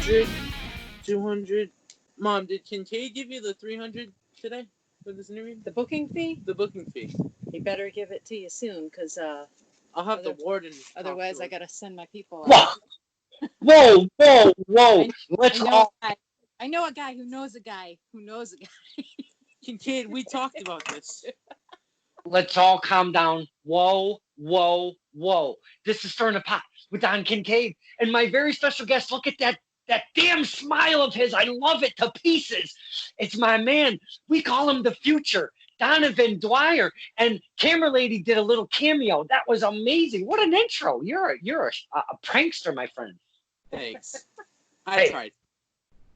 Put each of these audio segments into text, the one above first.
200, 200. Mom, did Kincaid give you the 300 today for this interview? The booking fee? The booking fee. He better give it to you soon, because I'll have the warden. otherwise I got to send my people Whoa, out. whoa, whoa, whoa. Let's all. I know a guy who knows a guy who knows a guy. Kincaid, we talked about this. Let's all calm down. Whoa, whoa, whoa. This is Stirring the Pot with Don Kincaid. And my very special guest, look at that damn smile of his. I love it to pieces. It's my man. We call him the future, Donovan Dwyer. And Camera Lady did a little cameo. That was amazing. What an intro. You're a prankster, my friend. Thanks. I tried.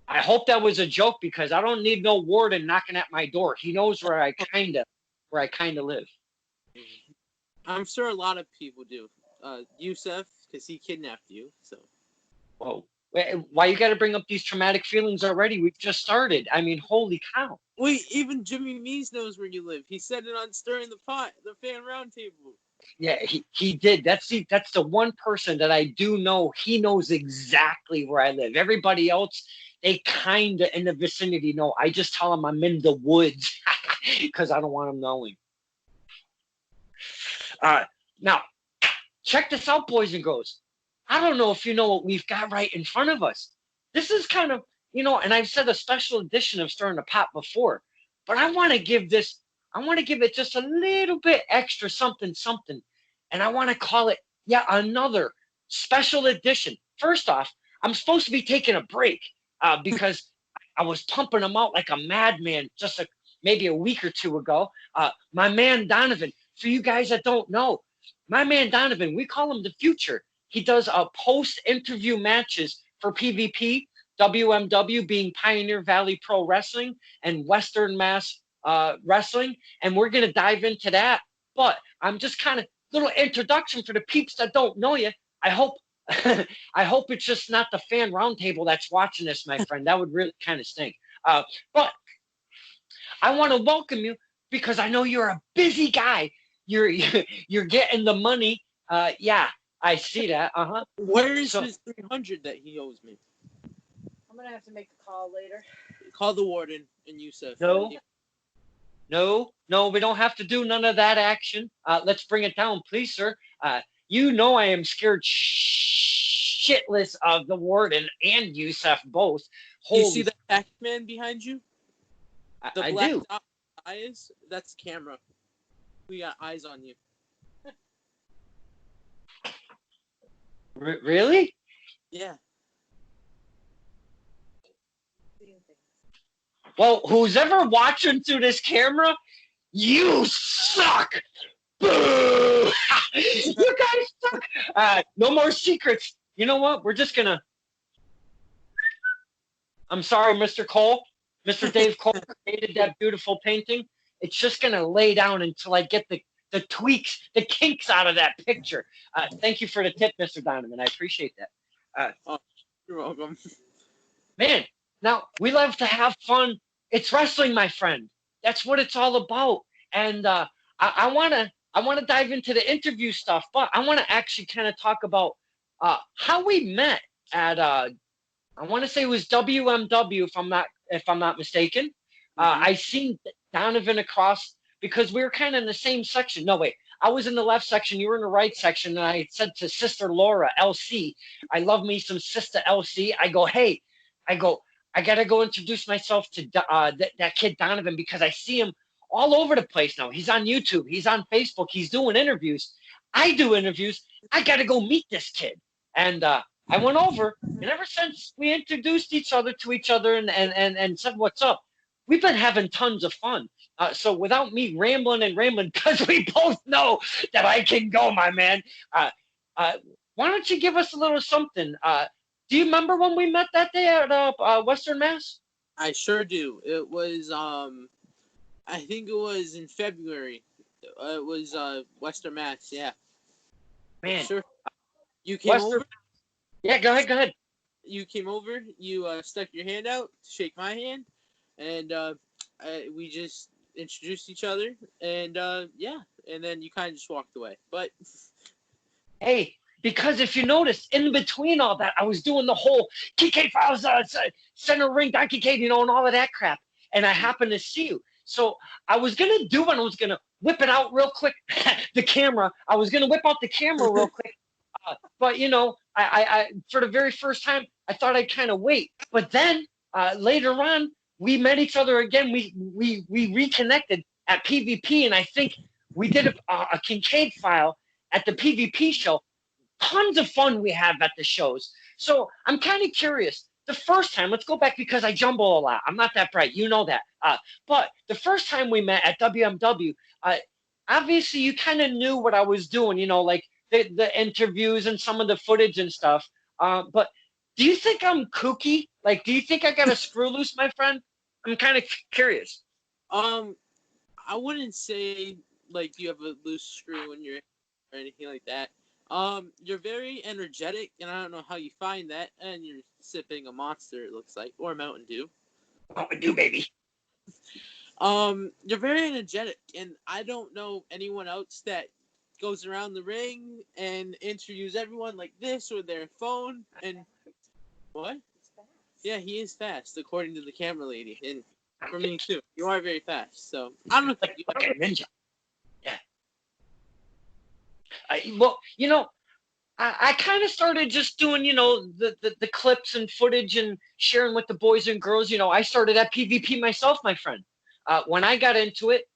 I hope that was a joke because I don't need no warden knocking at my door. He knows where I kind of live. I'm sure a lot of people do. Yusef, because he kidnapped you. So. Whoa. Why you got to bring up these traumatic feelings already? We've just started. I mean, holy cow. Wait, even Jimmy Mees knows where you live. He said it on Stirring the Pot, the fan roundtable. Yeah, he did. That's the one person that I do know. He knows exactly where I live. Everybody else, they kind of in the vicinity know. I just tell them I'm in the woods because I don't want them knowing. Now, check this out, boys and girls. I don't know if you know what we've got right in front of us. This is kind of, and I've said a special edition of Stirring the Pot before, but I want to give it just a little bit extra something, and I want to call it yet another special edition. First off, I'm supposed to be taking a break because I was pumping them out like a madman just maybe a week or two ago. My man Donovan, for you guys that don't know, my man Donovan, we call him the future. He does post-interview matches for PvP, WMW being Pioneer Valley Pro Wrestling and Western Mass Wrestling, and we're going to dive into that. But I'm just kind of little introduction for the peeps that don't know you. I hope it's just not the fan roundtable that's watching this, my friend. That would really kind of stink. But I want to welcome you because I know you're a busy guy. You're getting the money. Yeah. I see that. Where is his 300 that he owes me? I'm gonna have to make a call later. Call the warden and Yusef. No, we don't have to do none of that action. Let's bring it down, please, sir. I am scared shitless of the warden and Yusef both. You see the Pac-Man behind you? I do. Eyes? That's camera. We got eyes on you. Really? Yeah. Well, who's ever watching through this camera, you suck. Boo! You guys suck. No more secrets. You know what? We're just gonna. I'm sorry, Mr. Cole. Mr. Dave Cole created that beautiful painting. It's just gonna lay down until I get the tweaks, the kinks out of that picture. Thank you for the tip, Mr. Donovan. I appreciate that. You're welcome. Man, now we love to have fun. It's wrestling, my friend. That's what it's all about. And I wanna dive into the interview stuff, but I wanna actually kind of talk about how we met at I want to say it was WMW if I'm not mistaken. I seen Donovan across. Because we were kind of in the same section. No, wait. I was in the left section. You were in the right section. And I said to Sister Laura, LC, I love me some Sister LC. I got to go introduce myself to that kid Donovan because I see him all over the place now. He's on YouTube. He's on Facebook. He's doing interviews. I do interviews. I got to go meet this kid. And I went over. And ever since we introduced each other to each other and said what's up, we've been having tons of fun. So without me rambling, because we both know that I can go, my man, why don't you give us a little something? Do you remember when we met that day at Western Mass? I sure do. It was, I think it was in February. It was Western Mass, yeah. Man. Sure. You came over? Yeah, go ahead. You came over, you stuck your hand out to shake my hand, and we just introduced each other, and yeah, and then you kind of just walked away. But hey, Because if you notice, in between all that, I was doing the whole Kincaid Files, center ring, Don Kincaid, and all of that crap. And I happened to see you. So I was going to do it. I was going to whip it out real quick, the camera. I was going to whip out the camera real quick. But, I for the very first time, I thought I'd kind of wait. But then later on, we met each other again. We reconnected at PvP, and I think we did a Kincaid file at the PvP show. Tons of fun we have at the shows. So I'm kind of curious. The first time, let's go back because I jumble a lot. I'm not that bright. You know that. But the first time we met at WMW, obviously you kind of knew what I was doing, like the interviews and some of the footage and stuff. But do you think I'm kooky? Like, do you think I got a screw loose, my friend? I'm kind of curious. I wouldn't say like you have a loose screw in your or anything like that. You're very energetic, and I don't know how you find that. And you're sipping a Monster, it looks like, or Mountain Dew. Mountain Dew, baby. You're very energetic, and I don't know anyone else that goes around the ring and interviews everyone like this with their phone. And what? Yeah, he is fast, according to the camera lady, and for me too. You are very fast, so I don't know. Like a ninja. Yeah. I kind of started just doing, the clips and footage and sharing with the boys and girls. I started at PvP myself, my friend. When I got into it,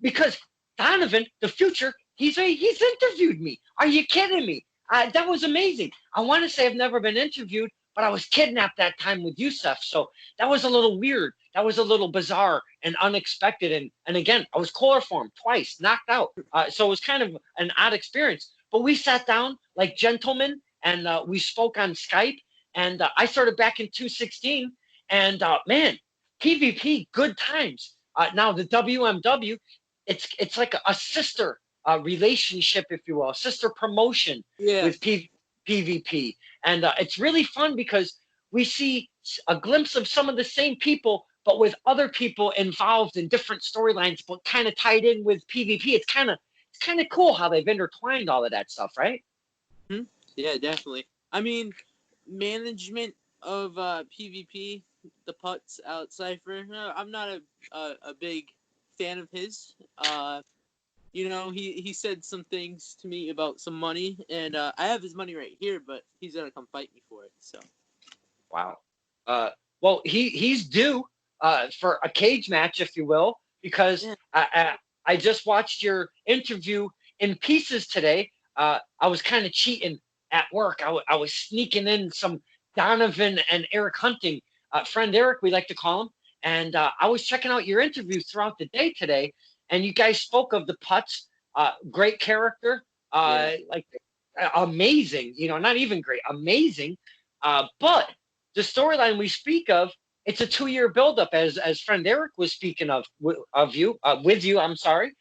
because Donovan, the future, he's interviewed me. Are you kidding me? That was amazing. I want to say I've never been interviewed, but I was kidnapped that time with Yusef. So that was a little weird. That was a little bizarre and unexpected. And again, I was chloroformed twice, knocked out. So it was kind of an odd experience. But we sat down like gentlemen, and we spoke on Skype. And I started back in 2016. And man, PvP, good times. Now the WMW, it's like a sister relationship, if you will, a sister promotion with PvP. And it's really fun because we see a glimpse of some of the same people, but with other people involved in different storylines, but kind of tied in with PvP. It's kind of cool how they've intertwined all of that stuff, right? Mm-hmm. Yeah, definitely. I mean, management of PvP, the Putz out Cypher. I'm not a big fan of his. He said some things to me about some money, and I have his money right here, but he's gonna come fight me for it. So. Wow. Well, he's due for a cage match, if you will, because I just watched your interview in pieces today. I was kind of cheating at work. I was sneaking in some Donovan and Eric Hunting, friend Eric, we like to call him. And I was checking out your interview throughout the day today, and you guys spoke of the Putz. Great character, like amazing. Not even great, amazing. But the storyline we speak of, it's a 2-year buildup, as friend Eric was speaking of you, with you. I'm sorry,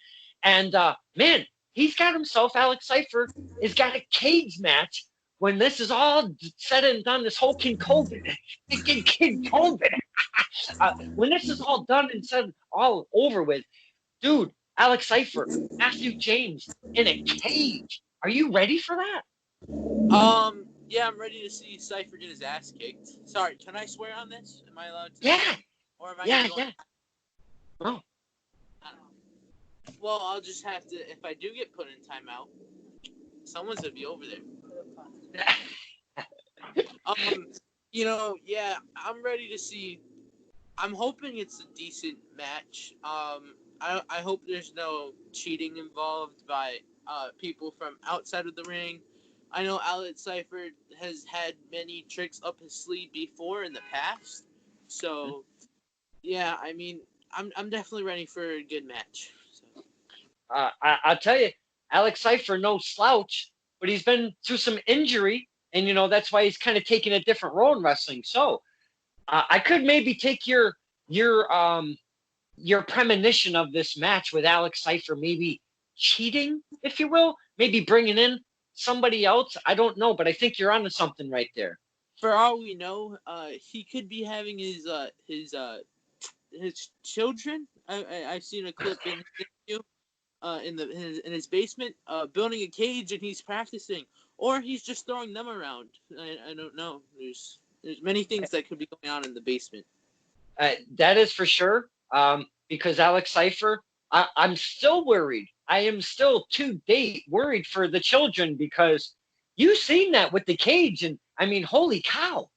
and man, he's got himself. Alex Cypher has got a cage match when this is all said and done. This whole Kincaid, when this is all done and said, all over with, dude, Alex Cypher, Matthew James in a cage. Are you ready for that? Yeah, I'm ready to see Cypher get his ass kicked. Sorry, can I swear on this? Am I allowed to? Yeah. Or am I Yeah. I Oh. don't know. Well, I'll just have to, if I do get put in timeout, someone's gonna be over there. Yeah, I'm ready to see. I'm hoping it's a decent match. I hope there's no cheating involved by people from outside of the ring. I know Alex Cypher has had many tricks up his sleeve before in the past. So, yeah, I mean, I'm definitely ready for a good match. So. I'll tell you, Alex Cypher, no slouch, but he's been through some injury, and that's why he's kind of taking a different role in wrestling. So, I could maybe take your premonition of this match with Alex Cypher, maybe cheating, if you will, maybe bringing in somebody else. I don't know, but I think you're onto something right there. For all we know, he could be having his children. I've seen a clip in the interview. in his basement, building a cage, and he's practicing, or he's just throwing them around. I don't know. There's many things that could be going on in the basement. That is for sure. Because Alex Cipher, I'm still worried. I am still to date worried for the children because you seen that with the cage, and I mean, holy cow,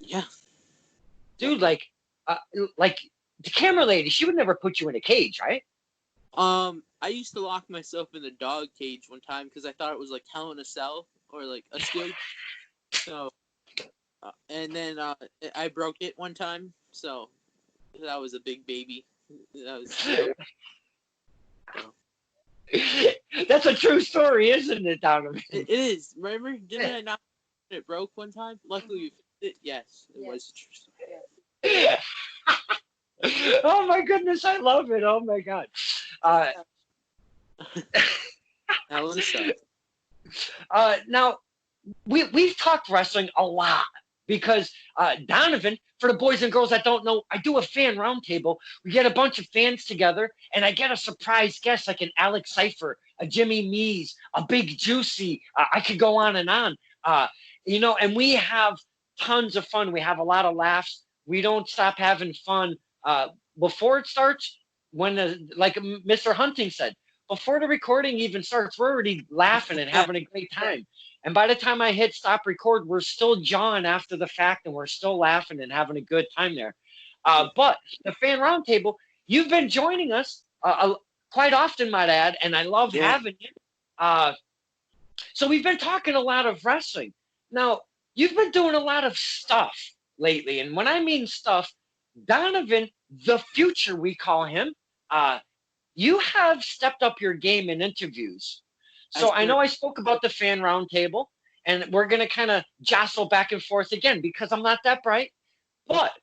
Yeah, dude! Like the camera lady, she would never put you in a cage, right? I used to lock myself in the dog cage one time because I thought it was like Hell in a Cell or like a steel. So, and then I broke it one time. So that was a big baby. That was. That's a true story, isn't it, Donovan? It is. Remember? Didn't I not? It broke one time. Luckily, we fixed it. Yes, it was a true story. Oh my goodness, I love it. Oh my god. Now we've talked wrestling a lot because Donovan, for the boys and girls that don't know, I do a fan roundtable. We get a bunch of fans together, and I get a surprise guest like an Alex Cipher, a Jimmy Mees, a Big Juicy. I could go on and on. And we have tons of fun. We have a lot of laughs. We don't stop having fun before it starts. Like Mr. Hunting said, before the recording even starts, we're already laughing and having a great time. And by the time I hit stop record, we're still jawing after the fact, and we're still laughing and having a good time there. But the fan roundtable, you've been joining us quite often, might add, and I love having you. So we've been talking a lot of wrestling. Now, you've been doing a lot of stuff lately, and when I mean stuff, Donovan, the future, we call him, you have stepped up your game in interviews. So I know I spoke about the fan roundtable, and we're going to kind of jostle back and forth again because I'm not that bright. But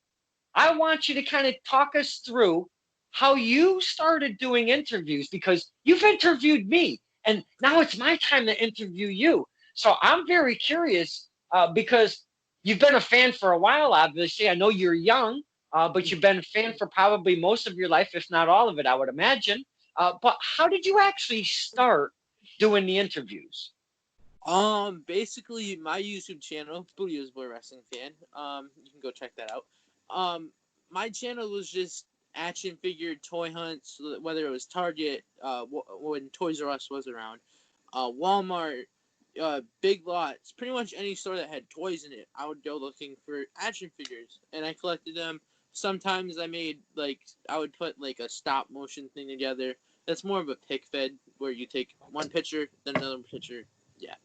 I want you to kind of talk us through how you started doing interviews because you've interviewed me, and now it's my time to interview you. So I'm very curious because you've been a fan for a while, obviously. I know you're young, but you've been a fan for probably most of your life, if not all of it, I would imagine. But how did you actually start doing the interviews? Basically my YouTube channel, Booty Boy Wrestling Fan. You can go check that out. My channel was just action figure toy hunts, whether it was Target, when Toys R Us was around, Walmart, Big Lots, pretty much any store that had toys in it. I would go looking for action figures, and I collected them. Sometimes I would put like a stop motion thing together. That's more of a pick fed where you take one picture, then another picture. Yeah.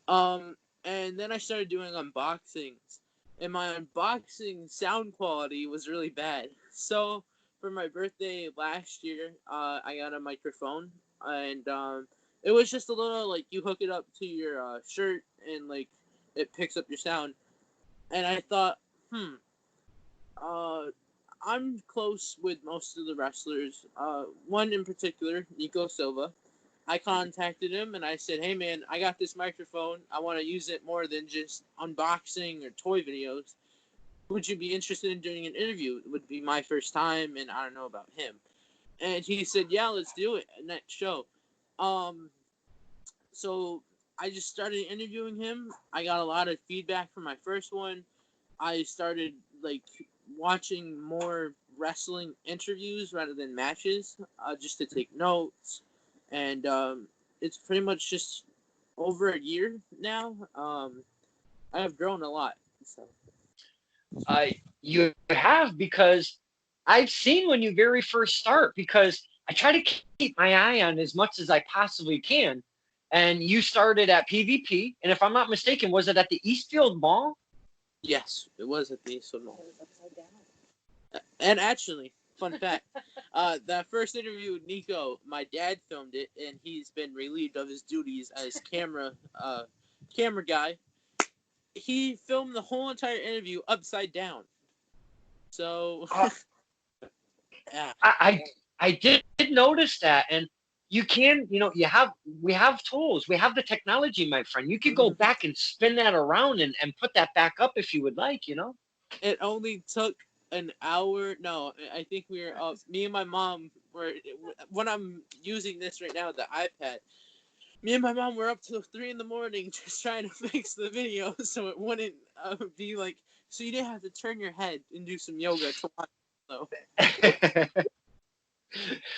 And then I started doing unboxings, and my unboxing sound quality was really bad. So for my birthday last year, I got a microphone, and it was just a little like you hook it up to your shirt, and like it picks up your sound. And I thought, I'm close with most of the wrestlers. One in particular, Nico Silva. I contacted him and I said, hey man, I got this microphone. I want to use it more than just unboxing or toy videos. Would you be interested in doing an interview? It would be my first time, and I don't know about him. And he said, yeah, let's do it. Next show. So I just started interviewing him. I got a lot of feedback from my first one. I started watching more wrestling interviews rather than matches, just to take notes. And it's pretty much just over a year now. I have grown a lot. So. You have, because I've seen when you very first start, because I try to keep my eye on as much as I possibly can. And you started at PvP, and if I'm not mistaken, was it at the Eastfield Mall? Yes, it was at the Eastfield Mall. And actually, fun fact, that first interview with Nico, my dad filmed it, and he's been relieved of his duties as camera guy. He filmed the whole entire interview upside down. So, yeah. I did notice that, and you can, we have tools, we have the technology, my friend. You could go back and spin that around and put that back up if you would like, It only took an hour. No, I think we were up. Me and my mom were, when I'm using this right now, the iPad. Me and my mom were up till 3 in the morning just trying to fix the video so it wouldn't be like, so you didn't have to turn your head and do some yoga to watch it.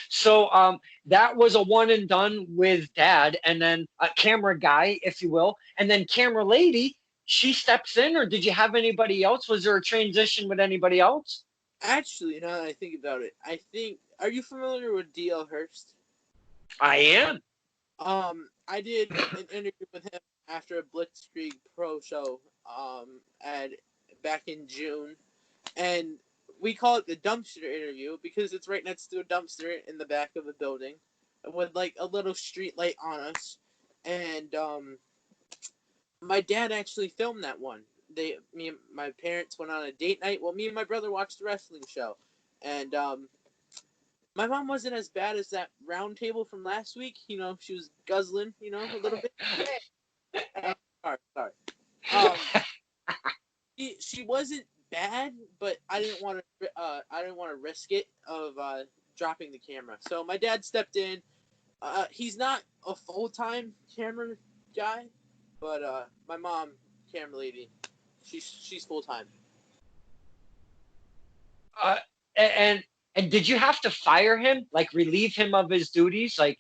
So that was a one and done with Dad, and then a camera guy, if you will, and then camera lady. She steps in, or did you have anybody else? Was there a transition with anybody else? Actually, now that I think about it, I think, are you familiar with D.L. Hurst? I am. I did an interview with him after a Blitzkrieg Pro show at back in June, and we call it the dumpster interview because it's right next to a dumpster in the back of a building with like a little street light on us. And my dad actually filmed that one. Me and my parents went on a date night. Well, me and my brother watched the wrestling show, and my mom wasn't as bad as that round table from last week. You know, she was guzzling, you know, a little bit. Sorry. She wasn't bad, but I didn't want to risk it of dropping the camera. So my dad stepped in. He's not a full-time camera guy, but my mom, camera lady, she's full-time. And did you have to fire him, like relieve him of his duties? Like,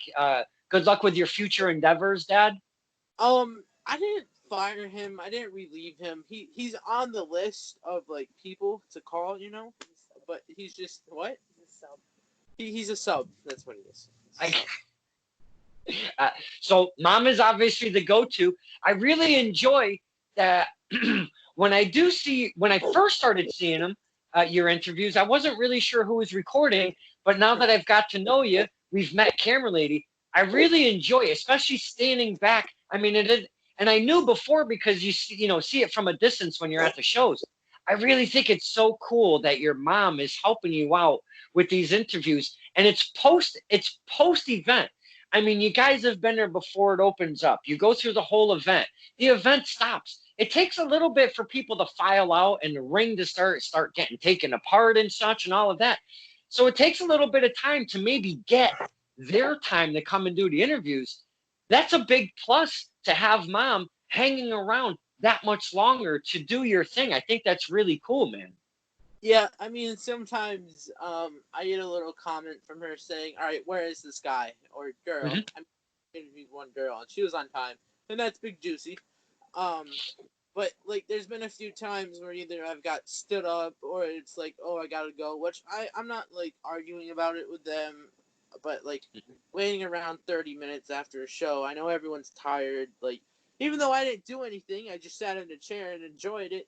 good luck with your future endeavors, Dad. I didn't fire him. I didn't relieve him. He's on the list of like people to call, you know, but he's just what? He's a sub. He's a sub. That's what he is. So Mom is obviously the go-to. I really enjoy that. When I first started seeing him, your interviews, I wasn't really sure who was recording, but now that I've got to know you, we've met camera lady. I really enjoy, especially standing back. I mean, it is, and I knew before because you see it from a distance when you're at the shows. I really think it's so cool that your mom is helping you out with these interviews, and it's post event. I mean, you guys have been there before it opens up. You go through the whole event. The event stops. It takes a little bit for people to file out and the ring to start getting taken apart and such and all of that. So it takes a little bit of time to maybe get their time to come and do the interviews. That's a big plus to have Mom hanging around that much longer to do your thing. I think that's really cool, man. Yeah, I mean, sometimes I get a little comment from her saying, all right, where is this guy or girl? Mm-hmm. I interviewed one girl, and she was on time, and that's big juicy. But, like, there's been a few times where either I've got stood up or it's like, oh, I gotta go, which I'm not, like, arguing about it with them, but, like, waiting around 30 minutes after a show, I know everyone's tired, like, even though I didn't do anything, I just sat in a chair and enjoyed it.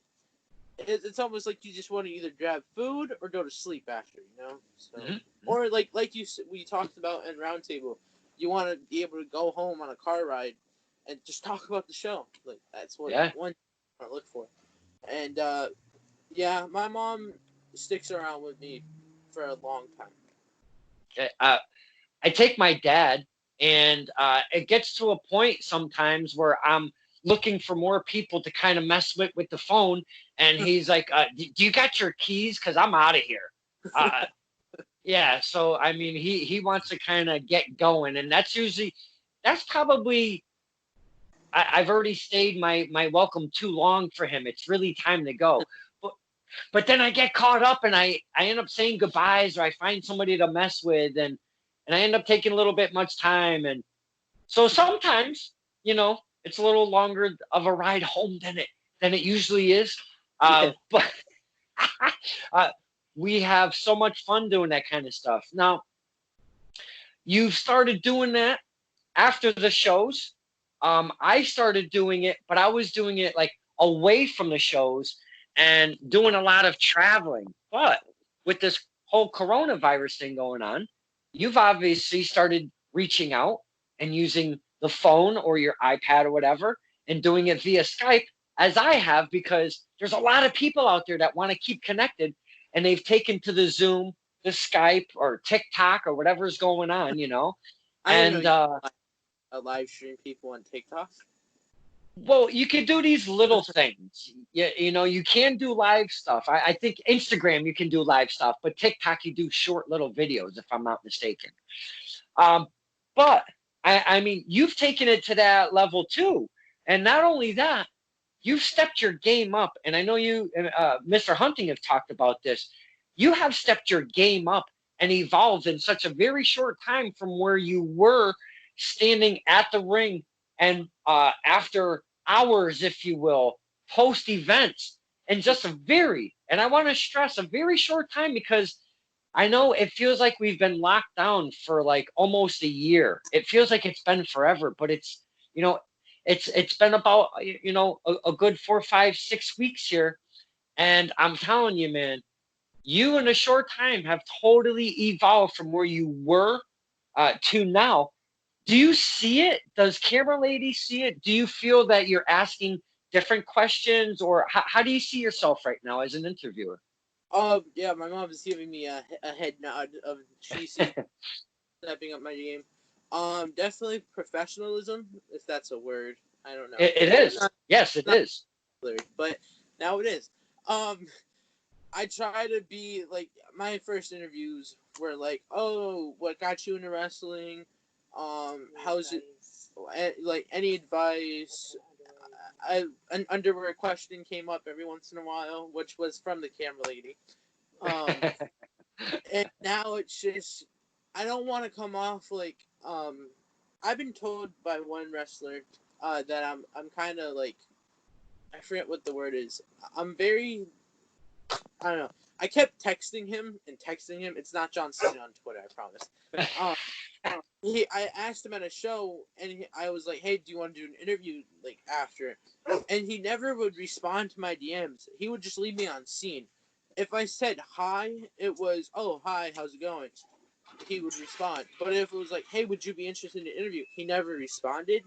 It's almost like you just want to either grab food or go to sleep after, you know. So, or like we talked about in Roundtable, you want to be able to go home on a car ride and just talk about the show. Like that's what one I look for. And yeah, my mom sticks around with me for a long time. I take my dad, and it gets to a point sometimes where I'm looking for more people to kind of mess with the phone, and he's like, do you got your keys, because I'm out of here. Yeah, so I mean he wants to kind of get going, and that's probably I've already stayed my welcome too long for him. It's really time to go. But then I get caught up, and I end up saying goodbyes, or I find somebody to mess with, and I end up taking a little bit much time, and so sometimes, it's a little longer of a ride home than it usually is. But we have so much fun doing that kind of stuff. Now, you've started doing that after the shows. I started doing it, but I was doing it like away from the shows and doing a lot of traveling. But with this whole coronavirus thing going on, you've obviously started reaching out and using the phone or your iPad or whatever and doing it via Skype, as I have, because there's a lot of people out there that want to keep connected, and they've taken to the Zoom, the Skype, or TikTok, or whatever's going on, I and didn't know you a live stream people on TikTok. Well, you can do these little things. You know, you can do live stuff. I think Instagram you can do live stuff, but TikTok you do short little videos, if I'm not mistaken. Um, but I mean, you've taken it to that level too. And not only that, you've stepped your game up. And I know you and Mr. Hunting have talked about this. You have stepped your game up and evolved in such a very short time from where you were standing at the ring and after hours, if you will, post events, and just a very, and I want to stress, a very short time, because I know it feels like we've been locked down for like almost a year. It feels like it's been forever, but it's, you know, it's been about, you know, a good 4, 5, 6 weeks here. And I'm telling you, man, you in a short time have totally evolved from where you were to now. Do you see it? Does camera lady see it? Do you feel that you're asking different questions, or how do you see yourself right now as an interviewer? Yeah, my mom is giving me a head nod of she sees stepping up my game. Definitely professionalism, if that's a word. I don't know. It is. Not, Yes, it not is. clear, but now it is. Um, I try to be like my first interviews were like, oh, what got you into wrestling? How's it? Like any advice? An underwear question came up every once in a while, which was from the camera lady. Um, and now it's just I don't want to come off like I've been told by one wrestler that I'm kind of like I forget what the word is. I'm very I don't know. I kept texting him and texting him. It's not John Cena on Twitter, I promise. I asked him at a show, and I was like, "Hey, do you want to do an interview like after?" And he never would respond to my DMs. He would just leave me on scene. If I said hi, it was, "Oh, hi, how's it going?" He would respond. But if it was like, "Hey, would you be interested in an interview?" He never responded.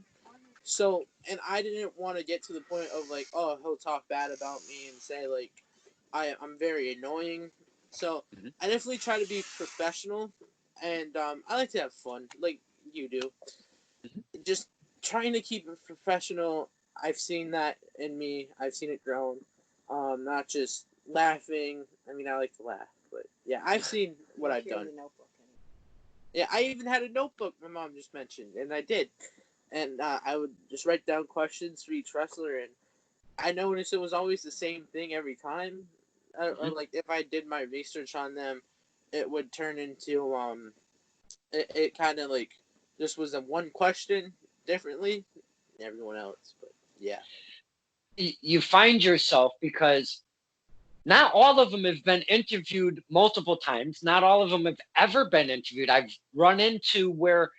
So, and I didn't want to get to the point of like, oh, he'll talk bad about me and say like, I'm very annoying. So Mhm. I definitely try to be professional, and I like to have fun, like you do. Just trying to keep it professional. I've seen that in me. I've seen it grown. Not just laughing. I mean, I like to laugh, but yeah, I've seen what I've done. Yeah, I even had a notebook my mom just mentioned, and I did. And I would just write down questions for each wrestler, and I noticed it was always the same thing every time. Or Mhm. like if I did my research on them, it would turn into it kind of like this was a one question differently than everyone else. But yeah, You find yourself, because not all of them have been interviewed multiple times. Not all of them have ever been interviewed. I've run into where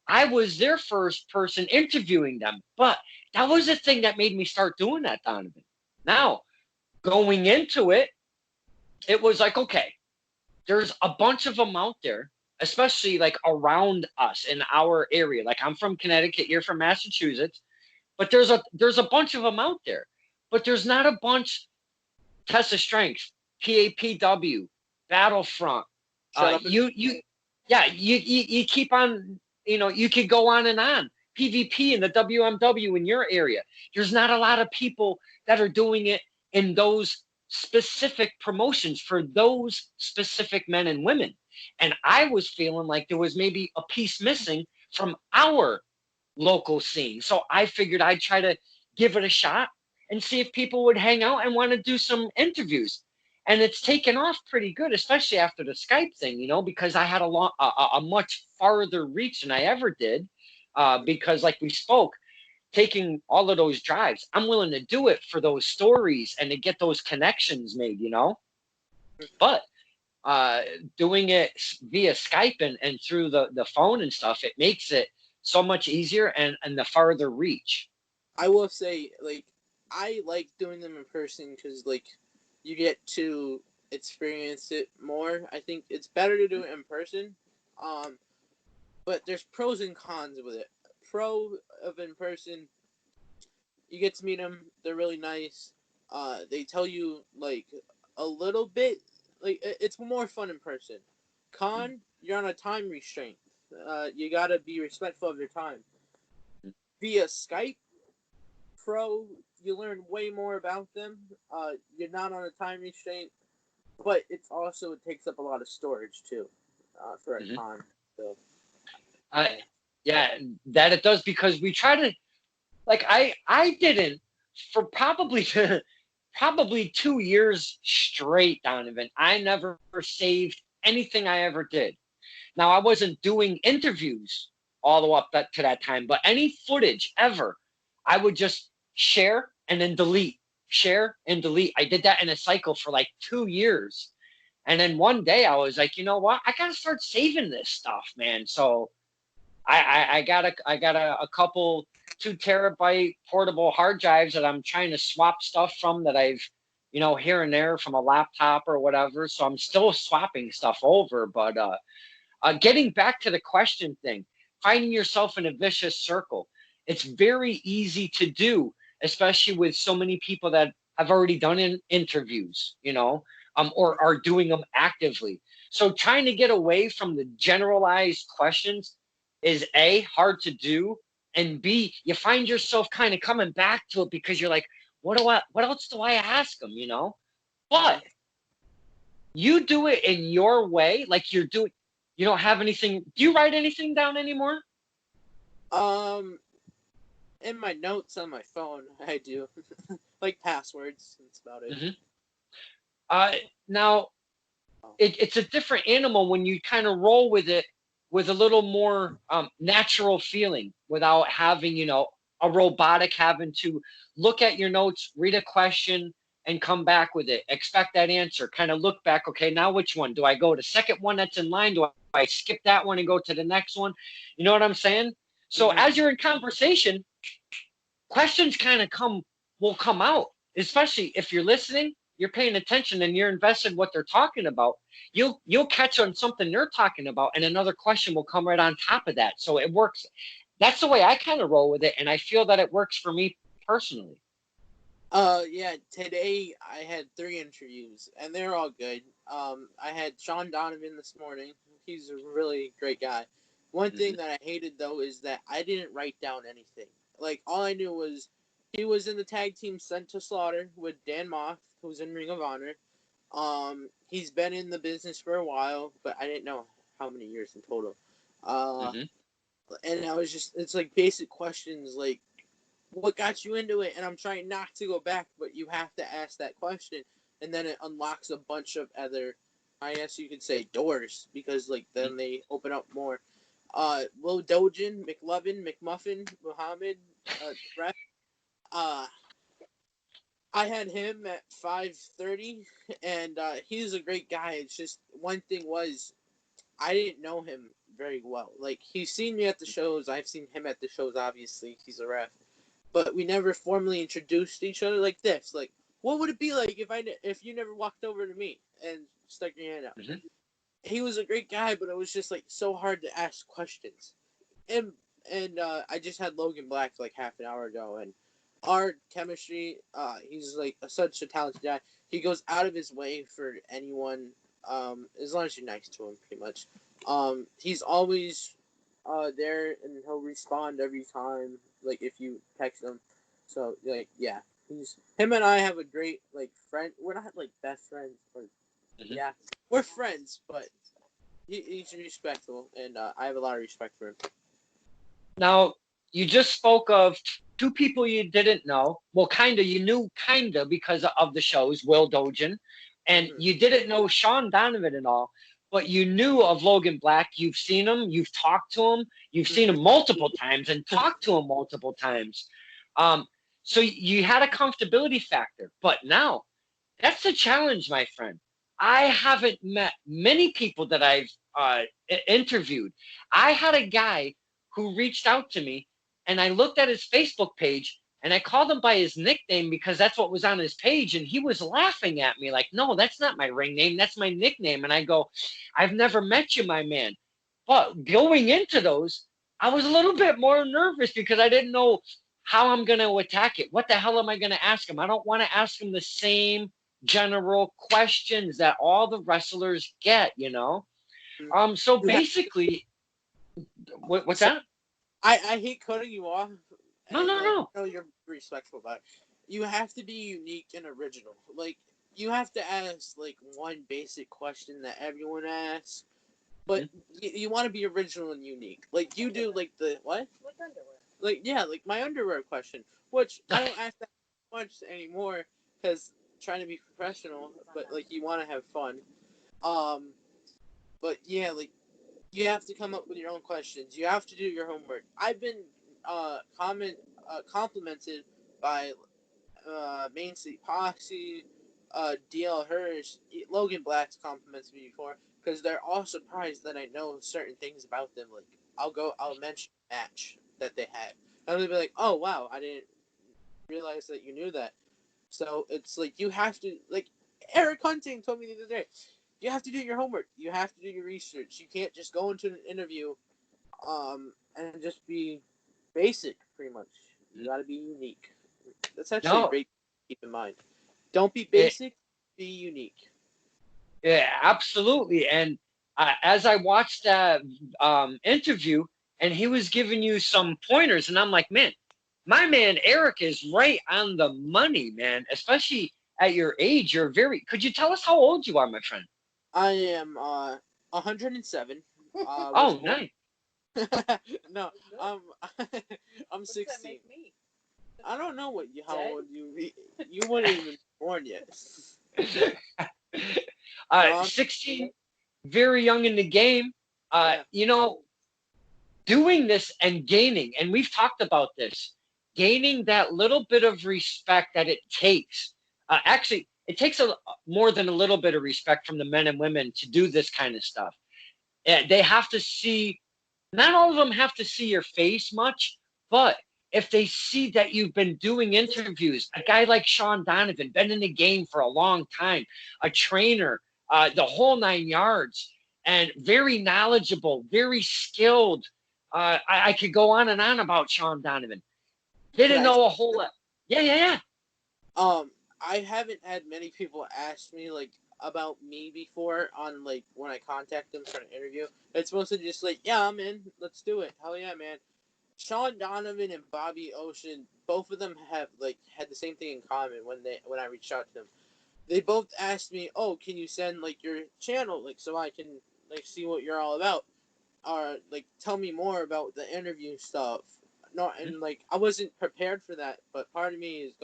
I was their first person interviewing them, but that was the thing that made me start doing that, Donovan. Now, going into it, it was like, okay, there's a bunch of them out there, especially like around us in our area. Like I'm from Connecticut, you're from Massachusetts, but there's a bunch of them out there. But there's not a bunch. Test of Strength, PAPW, Battlefront. shut up. Yeah, you keep on. You know, you could go on and on. PvP and the WMW in your area. There's not a lot of people that are doing it in those specific promotions for those specific men and women. And I was feeling like there was maybe a piece missing from our local scene. So I figured I'd try to give it a shot and see if people would hang out and want to do some interviews. And it's taken off pretty good, especially after the Skype thing, you know, because I had a much farther reach than I ever did. Because, like we spoke, taking all of those drives, I'm willing to do it for those stories and to get those connections made, you know. But uh, doing it via Skype and through the phone and stuff, it makes it so much easier and the farther reach. I will say like I like doing them in person because like you get to experience it more. I think it's better to do it in person. Um, but there's pros and cons with it. Pro of in person, you get to meet them. They're really nice. They tell you like a little bit. Like it's more fun in person. Con, you're on a time restraint. You gotta be respectful of your time. Via Skype, pro, you learn way more about them. You're not on a time restraint, but it takes up a lot of storage too, for a con. So, yeah, that it does, because we try to, like, I didn't for probably probably 2 years straight, Donovan. I never saved anything I ever did. Now, I wasn't doing interviews all the way up to that time, but any footage ever, I would just share and then delete, share and delete. I did that in a cycle for like 2 years. And then one day I was like, you know what? I got to start saving this stuff, man. So I got a couple 2 terabyte portable hard drives that I'm trying to swap stuff from, that I've, here and there from a laptop or whatever. So I'm still swapping stuff over. But getting back to the question thing, finding yourself in a vicious circle, it's very easy to do, especially with so many people that have already done interviews, or are doing them actively. So trying to get away from the generalized questions is A, hard to do, and B, you find yourself kind of coming back to it because you're like, what else do I ask them, But you do it in your way, like you don't have anything. Do you write anything down anymore? In my notes on my phone, I do. Like passwords, that's about it. Now, it's a different animal when you kind of roll with it with a little more natural feeling, without having, a robotic having to look at your notes, read a question, and come back with it. Expect that answer. Kind of look back. Okay, now which one? Do I go to second one that's in line? Do I skip that one and go to the next one? You know what I'm saying? So as you're in conversation, questions kind of will come out, especially if you're listening, you're paying attention, and you're invested in what they're talking about. You'll catch on something they're talking about, and another question will come right on top of that. So it works. That's the way I kind of roll with it, and I feel that it works for me personally. Yeah, today I had 3 interviews, and they're all good. I had Sean Donovan this morning. He's a really great guy. One thing that I hated, though, is that I didn't write down anything. Like, all I knew was he was in the tag team Sent to Slaughter with Dan Moth, who's in Ring of Honor. He's been in the business for a while, but I didn't know how many years in total. And I was just, it's like basic questions, like, what got you into it? And I'm trying not to go back, but you have to ask that question, and then it unlocks a bunch of other, I guess you could say, doors, because like then they open up more. Will Dojin, McLovin, McMuffin, Muhammad, Ref. I had him at 5:30, and he's a great guy. It's just one thing was, I didn't know him very well. Like, he's seen me at the shows. I've seen him at the shows, obviously. He's a ref. But we never formally introduced each other like this. Like, what would it be like if you never walked over to me and stuck your hand out? He was a great guy, but it was just like so hard to ask questions. And I just had Logan Black like half an hour ago, and our chemistry, he's like such a talented guy. He goes out of his way for anyone, as long as you're nice to him, pretty much. He's always there, and he'll respond every time, like if you text him. So like, yeah, him and I have a great like friend. We're not like best friends, but yeah, we're friends. But he's respectful, and I have a lot of respect for him. Now, you just spoke of 2 people you didn't know. Well, you knew because of the shows, Will Dojin, and you didn't know Sean Donovan at all. But you knew of Logan Black. You've seen him. You've talked to him. You've seen him multiple times and talked to him multiple times. So you had a comfortability factor. But now, that's the challenge, my friend. I haven't met many people that I've interviewed. I had a guy who reached out to me, and I looked at his Facebook page, and I called him by his nickname because that's what was on his page. And he was laughing at me like, no, that's not my ring name. That's my nickname. And I go, I've never met you, my man. But going into those, I was a little bit more nervous because I didn't know how I'm going to attack it. What the hell am I going to ask him? I don't want to ask him the same general questions that all the wrestlers get, So basically, what's that? I hate cutting you off, No, and no, like, no. I know you're respectful about it. You have to be unique and original. Like, you have to ask like one basic question that everyone asks, but you want to be original and unique. Like you do, like the what? Like underwear. Like yeah, like my underwear question, which I don't ask that much anymore because trying to be professional, but like you want to have fun. Um, but yeah, like you have to come up with your own questions. You have to do your homework. I've been complimented by Main Street Posse, DL Hirsch, Logan Black's complimented me before because they're all surprised that I know certain things about them. Like I'll mention a match that they had, and they'll be like, "Oh wow, I didn't realize that you knew that." So it's like you have to like Eric Hunting told me the other day. You have to do your homework. You have to do your research. You can't just go into an interview, and just be basic. Pretty much, you got to be unique. That's actually a No. great to keep in mind. Don't be It, basic. Be unique. yeah, absolutely. And as I watched that interview, and he was giving you some pointers, and I'm like, man, my man Eric is right on the money, man. Especially at your age, you're very. Could you tell us how old you are, my friend? I am 107. Was Oh, born. nice. No, um, I'm 16. I don't know how old you be. You weren't even born yet. No, 16, very young in the game. yeah, You know, doing this and gaining, and we've talked about this, gaining that little bit of respect that it takes. Actually, it takes more than a little bit of respect from the men and women to do this kind of stuff. They have to see, not all of them have to see your face much, but if they see that you've been doing interviews, a guy like Sean Donovan, been in the game for a long time, a trainer, the whole 9 yards, and very knowledgeable, very skilled. I could go on and on about Sean Donovan. could Didn't I? know a whole lot. Yeah, yeah, yeah. I haven't had many people ask me like about me before on like when I contact them for an interview. It's mostly just like, yeah, I'm in. Let's do it. Hell yeah, man. Sean Donovan and Bobby Ocean, both of them have like had the same thing in common when I reached out to them. They both asked me, "Oh, can you send like your channel like so I can like see what you're all about, or like tell me more about the interview stuff." No, and like I wasn't prepared for that, but part of me is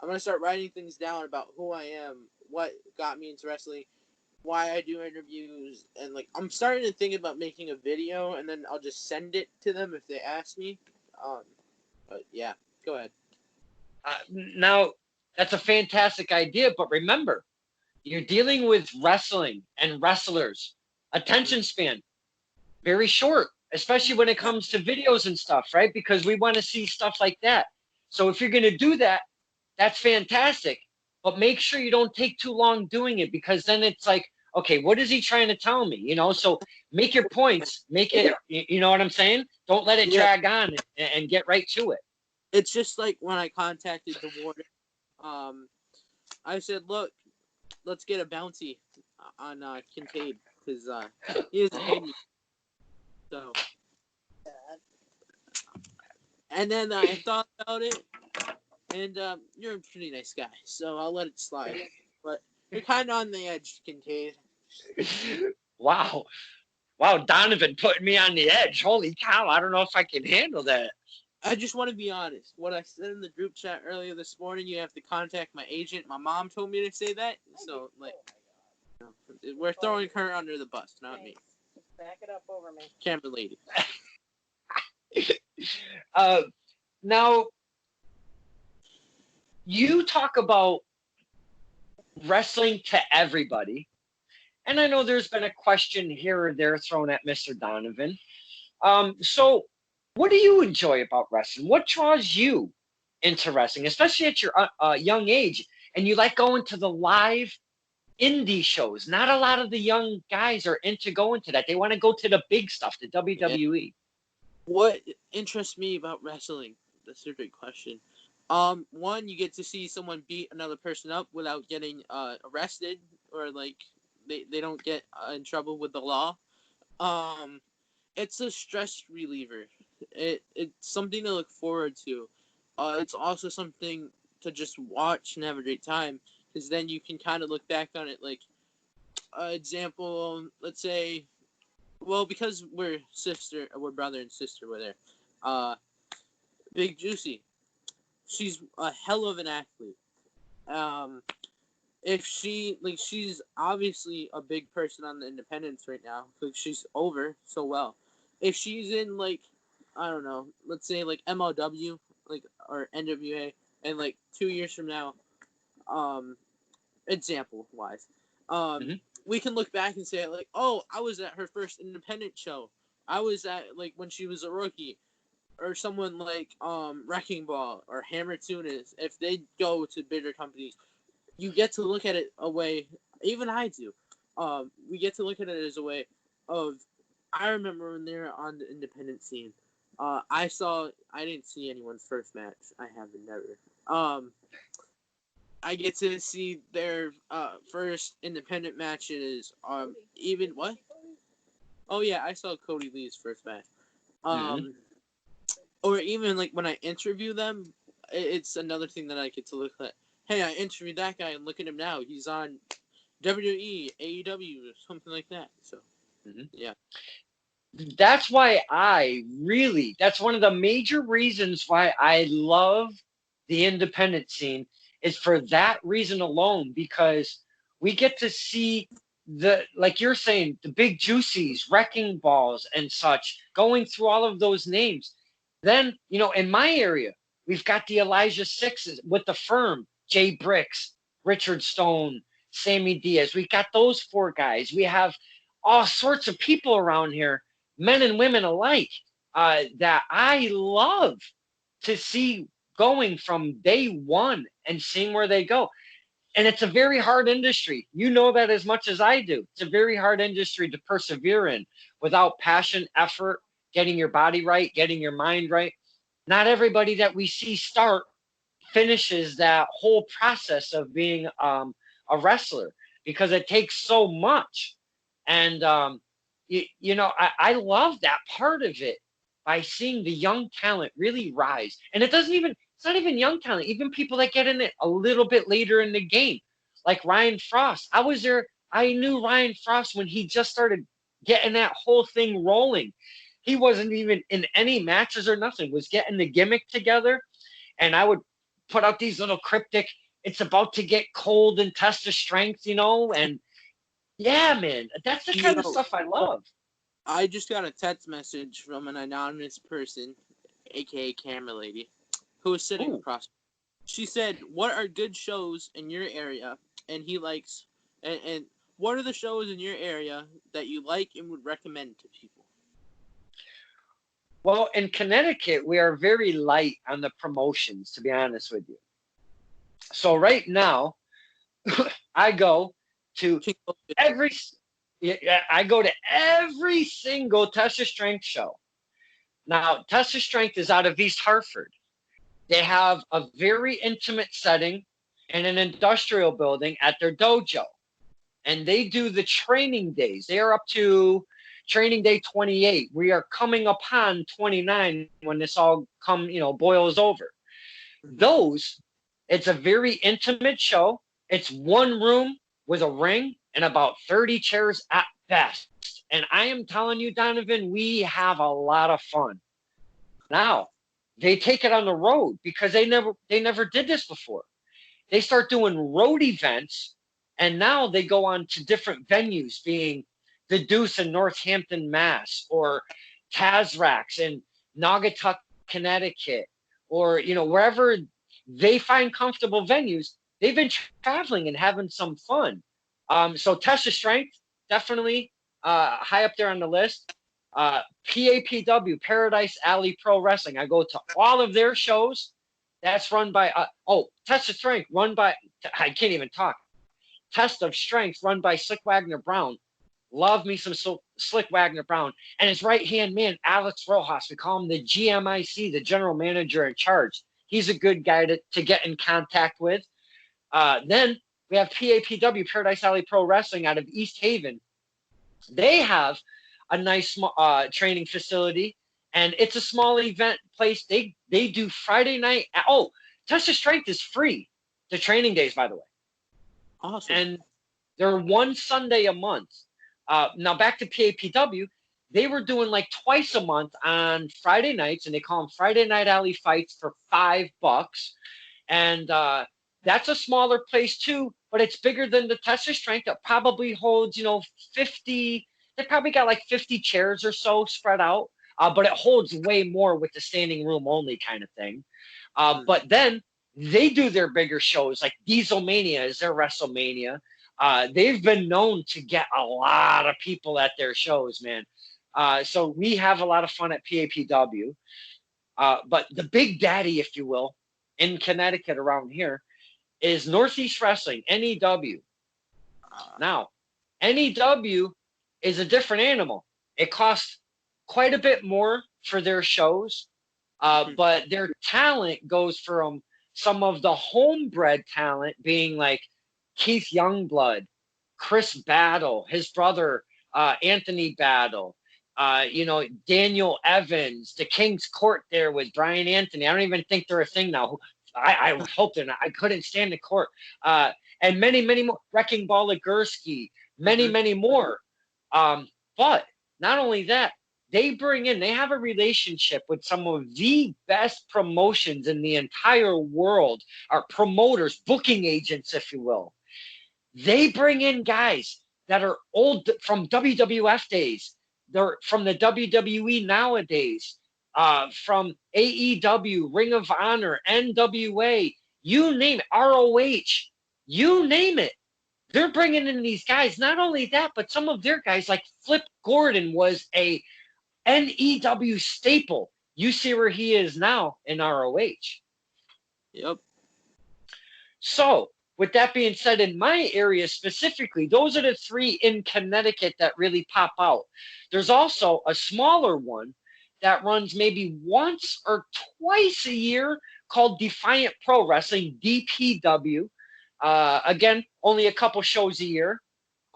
I'm gonna start writing things down about who I am, what got me into wrestling, why I do interviews, and like I'm starting to think about making a video, and then I'll just send it to them if they ask me. Um, but yeah, go ahead. Now, that's a fantastic idea, but remember, you're dealing with wrestling and wrestlers. Attention span, very short, especially when it Yeah, comes to videos and stuff, right? Because we want to see stuff like that. So if you're going to do that, that's fantastic. But make sure you don't take too long doing it because then it's like, okay, what is he trying to tell me? So make your points, make it, you know what I'm saying? Don't let it yeah. drag on and get right to it. It's just like when I contacted the warden. Um, I said, look, let's get a bounty on Kincaid because he doesn't pay me. So, and then I thought about it, and you're a pretty nice guy, so I'll let it slide. But you're kind of on the edge, Kincaid. Wow. Wow, Donovan putting me on the edge. Holy cow, I don't know if I can handle that. I just want to be honest. What I said in the group chat earlier this morning, you have to contact my agent. My mom told me to say that, so like, we're throwing her under the bus, not me. Just back it up over me. Camera lady. Uh, Now, you talk about wrestling to everybody, and I know there's been a question here or there thrown at Mr. Donovan. So, what do you enjoy about wrestling? What draws you into wrestling, especially at your young age? And you like going to the live indie shows. Not a lot of the young guys are into going to that. They want to go to the big stuff, the Yeah. WWE. What interests me about wrestling? That's a great question. One, you get to see someone beat another person up without getting arrested, or like they don't get in trouble with the law. Um, it's a stress reliever. It's something to look forward to. It's also something to just watch and have a great time, because then you can kind of look back on it. Like, example, let's say, well, because we're brother and sister, we're there. Big Juicy, she's a hell of an athlete. If she's obviously a big person on the independents right now, because she's over so well. If she's in, like, I don't know, let's say like MLW, like, or NWA, and like 2 years from now, example wise, we can look back and say, like, oh, I was at her first independent show. I was at, like, when she was a rookie. Or someone like Wrecking Ball or Hammer Tunis, if they go to bigger companies, you get to look at it a way, even I do. We get to look at it as a way of, I remember when they were on the independent scene. I didn't see anyone's first match. I haven't, never. I get to see their first independent matches. Even what? Oh yeah, I saw Cody Lee's first match. Or even like when I interview them, it's another thing that I get to look at. Hey, I interviewed that guy, and look at him now. He's on WWE, AEW, or something like that. So, yeah. That's why that's one of the major reasons why I love the independent scene, is for that reason alone, because we get to see like you're saying, the Big Juicies, Wrecking Balls, and such, going through all of those names. Then, in my area, we've got the Elijah Sixes with the Firm, Jay Bricks, Richard Stone, Sammy Diaz. We've got those 4 guys. We have all sorts of people around here, men and women alike, that I love to see going from day one and seeing where they go. And it's a very hard industry. You know that as much as I do. It's a very hard industry to persevere in without passion, effort, getting your body right, getting your mind right. Not everybody that we see start finishes that whole process of being a wrestler, because it takes so much. And, I love that part of it, by seeing the young talent really rise. And it's not even young talent, even people that get in it a little bit later in the game, like Ryan Frost. I was there. I knew Ryan Frost when he just started getting that whole thing rolling. He wasn't even in any matches or nothing, was getting the gimmick together. And I would put out these little cryptic, it's about to get cold and test the strength, and yeah, man, that's the kind of stuff I love. I just got a text message from an anonymous person, aka Camera Lady, who was sitting across. She said, what are good shows in your area? And he likes, and what are the shows in your area that you like and would recommend to people? Well, in Connecticut, we are very light on the promotions, to be honest with you. So right now, I go to every single Test of Strength show. Now, Test of Strength is out of East Hartford. They have a very intimate setting in an industrial building at their dojo. And they do the training days. They are up to training day 28. We are coming upon 29 when this all boils over. It's a very intimate show. It's one room with a ring and about 30 chairs at best. And I am telling you, Donovan, we have a lot of fun. Now, they take it on the road because they never did this before. They start doing road events, and now they go on to different venues, being the Deuce in Northampton, Mass, or Tazrax in Naugatuck, Connecticut, or wherever they find comfortable venues. They've been traveling and having some fun. So Test of Strength, definitely high up there on the list. PAPW, Paradise Alley Pro Wrestling. I go to all of their shows. That's run by Test of Strength, run by, I can't even talk. Test of Strength, run by Slick Wagner Brown. Love me some Slick Wagner Brown. And his right-hand man, Alex Rojas. We call him the GMIC, the general manager in charge. He's a good guy to get in contact with. Then we have PAPW, Paradise Alley Pro Wrestling, out of East Haven. They have a nice training facility, and it's a small event place. They do Friday night. Oh, Test of Strength is free. The training days, by the way. Awesome. And they're one Sunday a month. Now back to PAPW, they were doing like twice a month on Friday nights, and they call them Friday Night Alley Fights for $5. And that's a smaller place too, but it's bigger than the Test of Strength. That probably holds, 50. They probably got like 50 chairs or so spread out, but it holds way more with the standing room only kind of thing. But then they do their bigger shows, like Dieselmania is their WrestleMania. They've been known to get a lot of people at their shows, man. So we have a lot of fun at PAPW. But the big daddy, if you will, in Connecticut around here is Northeast Wrestling, NEW. Now, NEW is a different animal. It costs quite a bit more for their shows, but their talent goes from some of the homebred talent being like Keith Youngblood, Chris Battle, his brother Anthony Battle, Daniel Evans, the King's Court there with Brian Anthony. I don't even think they're a thing now. I hope they're not. I couldn't stand the court. And many, many more. Wrecking Ball Legursky, many, many more. But not only that, they have a relationship with some of the best promotions in the entire world, are promoters, booking agents, if you will. They bring in guys that are old from WWF days. They're from the WWE nowadays, from AEW, Ring of Honor, NWA, you name it, ROH, you name it. They're bringing in these guys. Not only that, but some of their guys, like Flip Gordon, was a NEW staple. You see where he is now in ROH. Yep. So, with that being said, in my area specifically, those are the three in Connecticut that really pop out. There's also a smaller one that runs maybe once or twice a year called Defiant Pro Wrestling, DPW. Again, only a couple shows a year.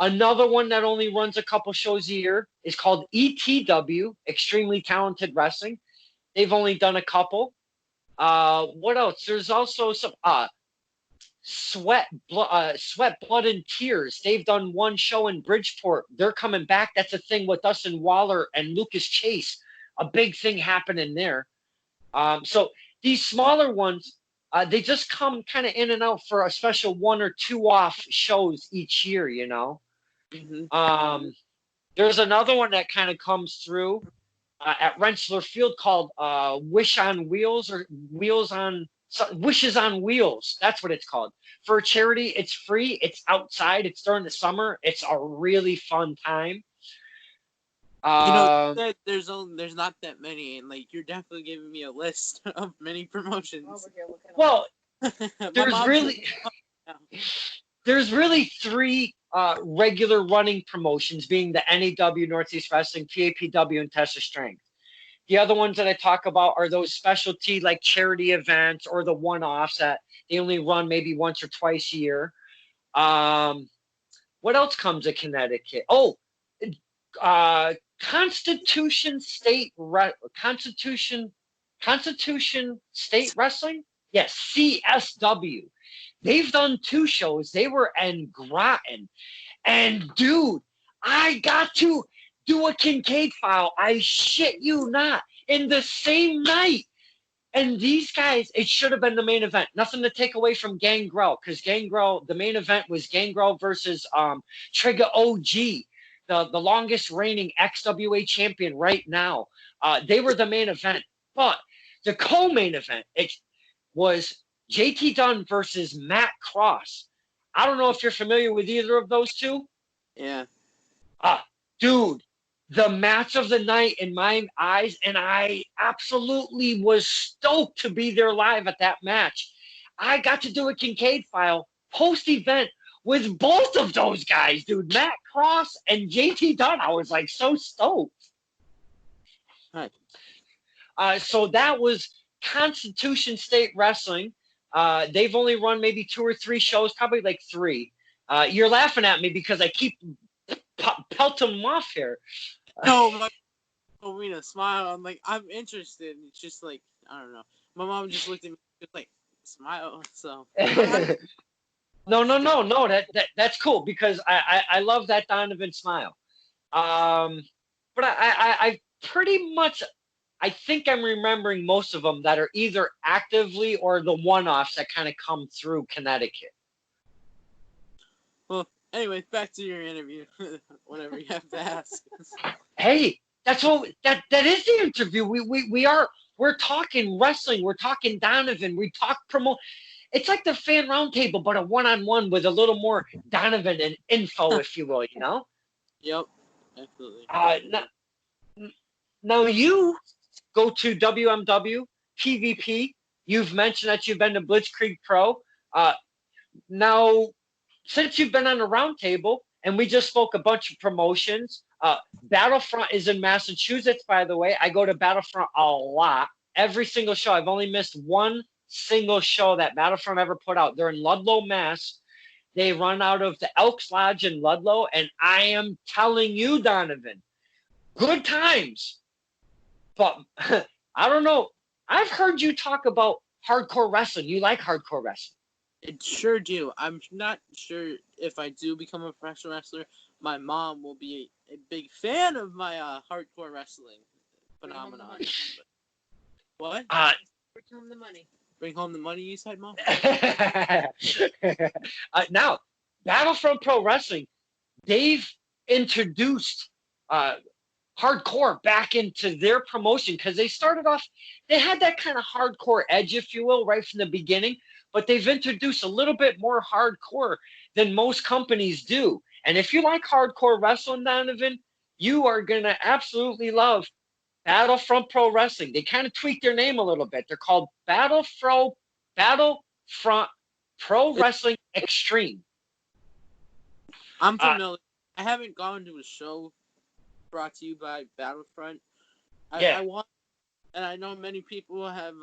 Another one that only runs a couple shows a year is called ETW, Extremely Talented Wrestling. They've only done a couple. What else? There's also some Sweat, Blood, and Tears. They've done one show in Bridgeport. They're coming back. That's a thing with Dustin Waller and Lucas Chase. A big thing happening there. So these smaller ones, they just come kind of in and out for a special 1 or 2 off shows each year, There's another one that kind of comes through at Rensselaer Field called Wish on Wheels, or Wishes on Wheels. That's what it's called. For a charity, it's free. It's outside. It's during the summer. It's a really fun time. There's not that many, and like you're definitely giving me a list of many promotions. Well, there's really 3 regular running promotions, being the NEW, Northeast Wrestling, PAPW, and Test of Strength. The other ones that I talk about are those specialty, like charity events or the one-offs that they only run maybe once or twice a year. What else comes to Connecticut? Oh, Constitution State Wrestling? Yes, CSW. They've done 2 shows. They were in Groton. And, dude, I got to do a Kincaid file. I shit you not. In the same night. And these guys, it should have been the main event. Nothing to take away from Gangrel, because Gangrel, the main event was Gangrel versus Trigger OG, the longest reigning XWA champion right now. They were the main event. But the co-main event, it was JT Dunn versus Matt Cross. I don't know if you're familiar with either of those two. Yeah. Dude, the match of the night in my eyes, and I absolutely was stoked to be there live at that match. I got to do a Kincaid file post-event with both of those guys, dude. Matt Cross and JT Dunn. I was like so stoked. Right. So that was Constitution State Wrestling. They've only run maybe 2 or 3 shows, probably like 3. You're laughing at me because I keep pelting them off here. No, my told me to smile. I'm like, I'm interested. It's just like, I don't know. My mom just looked at me, just like, smile. So No. That's cool because I love that Donovan smile. But I pretty much I think I'm remembering most of them that are either actively or the one-offs that kind of come through Connecticut. Well, anyway, back to your interview. Whatever you have to ask. Hey, that's what that is the interview. We're talking wrestling. We're talking Donovan. We talk promote. It's like the fan roundtable, but a one-on-one with a little more Donovan and info, if you will. You know. Yep, absolutely. Now you go to WMW, PvP. You've mentioned that you've been to Blitzkrieg Pro. Now, since you've been on the roundtable, and we just spoke a bunch of promotions, Battlefront is in Massachusetts, by the way. I go to Battlefront a lot. Every single show. I've only missed one single show that Battlefront ever put out. They're in Ludlow, Mass. They run out of the Elks Lodge in Ludlow, and I am telling you, Donovan, good times. But I don't know. I've heard you talk about hardcore wrestling. You like hardcore wrestling. It sure do. I'm not sure if I do become a professional wrestler, my mom will be a big fan of my hardcore wrestling phenomenon. What? Bring home the money. Bring home the money, you said, Mom? Now, Battlefront Pro Wrestling, they've introduced hardcore back into their promotion because they started off, they had that kind of hardcore edge, if you will, right from the beginning, but they've introduced a little bit more hardcore than most companies do. And if you like hardcore wrestling, Donovan, you are going to absolutely love Battlefront Pro Wrestling. They kind of tweaked their name a little bit. They're called Battlefront Pro Wrestling Extreme. I'm familiar. I haven't gone to a show brought to you by Battlefront. I want, and I know many people have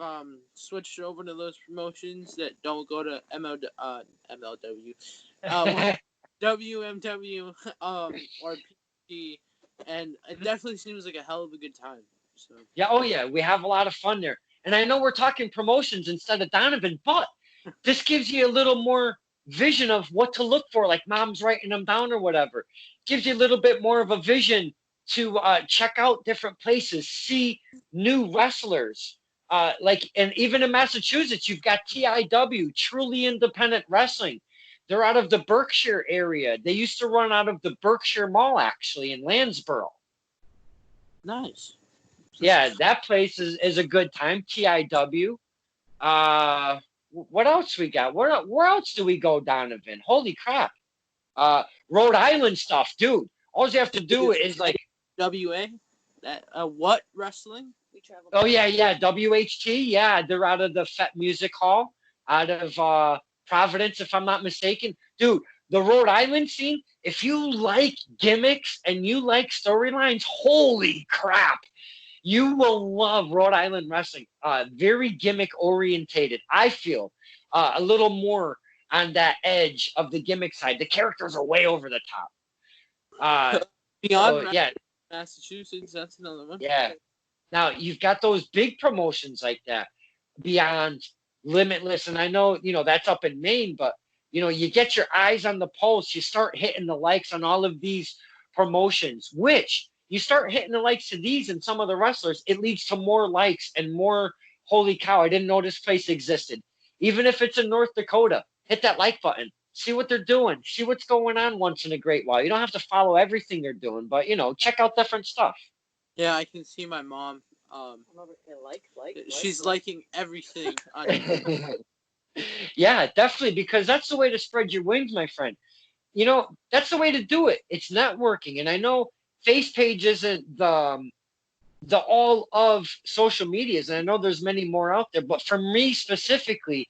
switched over to those promotions that don't go to MLW, WMW, or PT, and it definitely seems like a hell of a good time. So Yeah, we have a lot of fun there. And I know we're talking promotions instead of Donovan, but this gives you a little more vision of what to look for, like Mom's writing them down or whatever. Gives you a little bit more of a vision to check out different places, see new wrestlers. And even in Massachusetts, you've got TIW, Truly Independent Wrestling. They're out of the Berkshire area. They used to run out of the Berkshire Mall, actually, in Lansborough. nice. Yeah, that place is a good time. TIW. What else we got? Where else do we go, Donovan? Holy crap. Rhode Island stuff, dude. All you have to do is like WA. That what wrestling? We travel. Oh yeah, WHT. Yeah, they're out of the Fet Music Hall, out of Providence, if I'm not mistaken. Dude, the Rhode Island scene. If you like gimmicks and you like storylines, holy crap. You will love Rhode Island wrestling. Very gimmick orientated. I feel a little more on that edge of the gimmick side. The characters are way over the top. Beyond Yeah, Massachusetts, that's another one. yeah. Now you've got those big promotions like that, Beyond, Limitless, and I know that's up in Maine, but you get your eyes on the pulse. You start hitting the likes on all of these promotions, which you start hitting the likes to these and some of the wrestlers, it leads to more likes and more, holy cow, I didn't know this place existed. Even if it's in North Dakota, hit that like button. See what they're doing. See what's going on once in a great while. You don't have to follow everything they're doing, but, check out different stuff. Yeah, I can see my mom. She's liking everything. Yeah, definitely, because that's the way to spread your wings, my friend. That's the way to do it. It's networking. And I know face page isn't the all of social medias, and I know there's many more out there, but for me specifically,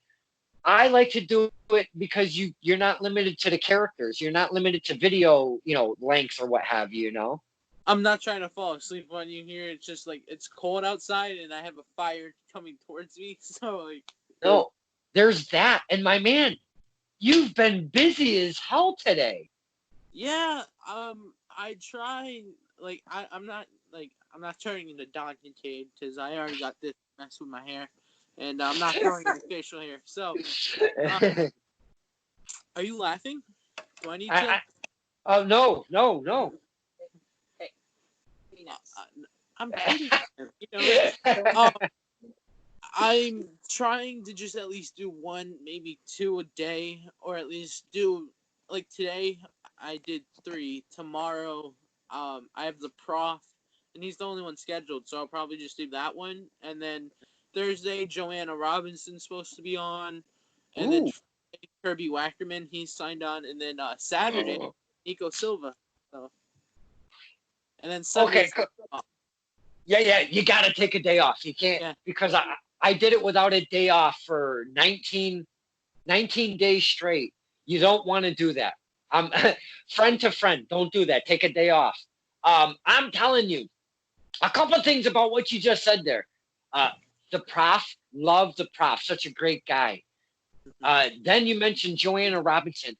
I like to do it because you're not limited to the characters. You're not limited to video, lengths or what have you. I'm not trying to fall asleep when you hear it's just like it's cold outside and I have a fire coming towards me. So no, there's that. And my man, you've been busy as hell today. Yeah, I try I'm not turning into Don Kincaid because I already got this mess with my hair, and I'm not growing any facial hair. So, are you laughing? Do I need to? Oh no. Hey, be nice. I'm kidding. You know. I'm trying to just at least do one, maybe two a day, or at least do like today. I did 3. Tomorrow, I have the prof, and he's the only one scheduled, so I'll probably just do that one. And then Thursday, Joanna Robinson's supposed to be on, and then Ooh. Friday, Kirby Wackerman, he's signed on, and then Saturday, Nico Silva. So, and then Sunday. Okay. Yeah. You got to take a day off. You can't because I did it without a day off for 19 days straight. You don't want to do that. Friend to friend, don't do that. Take a day off. I'm telling you, a couple of things about what you just said there. The prof, love the prof, such a great guy. Then you mentioned Joanna Robinson.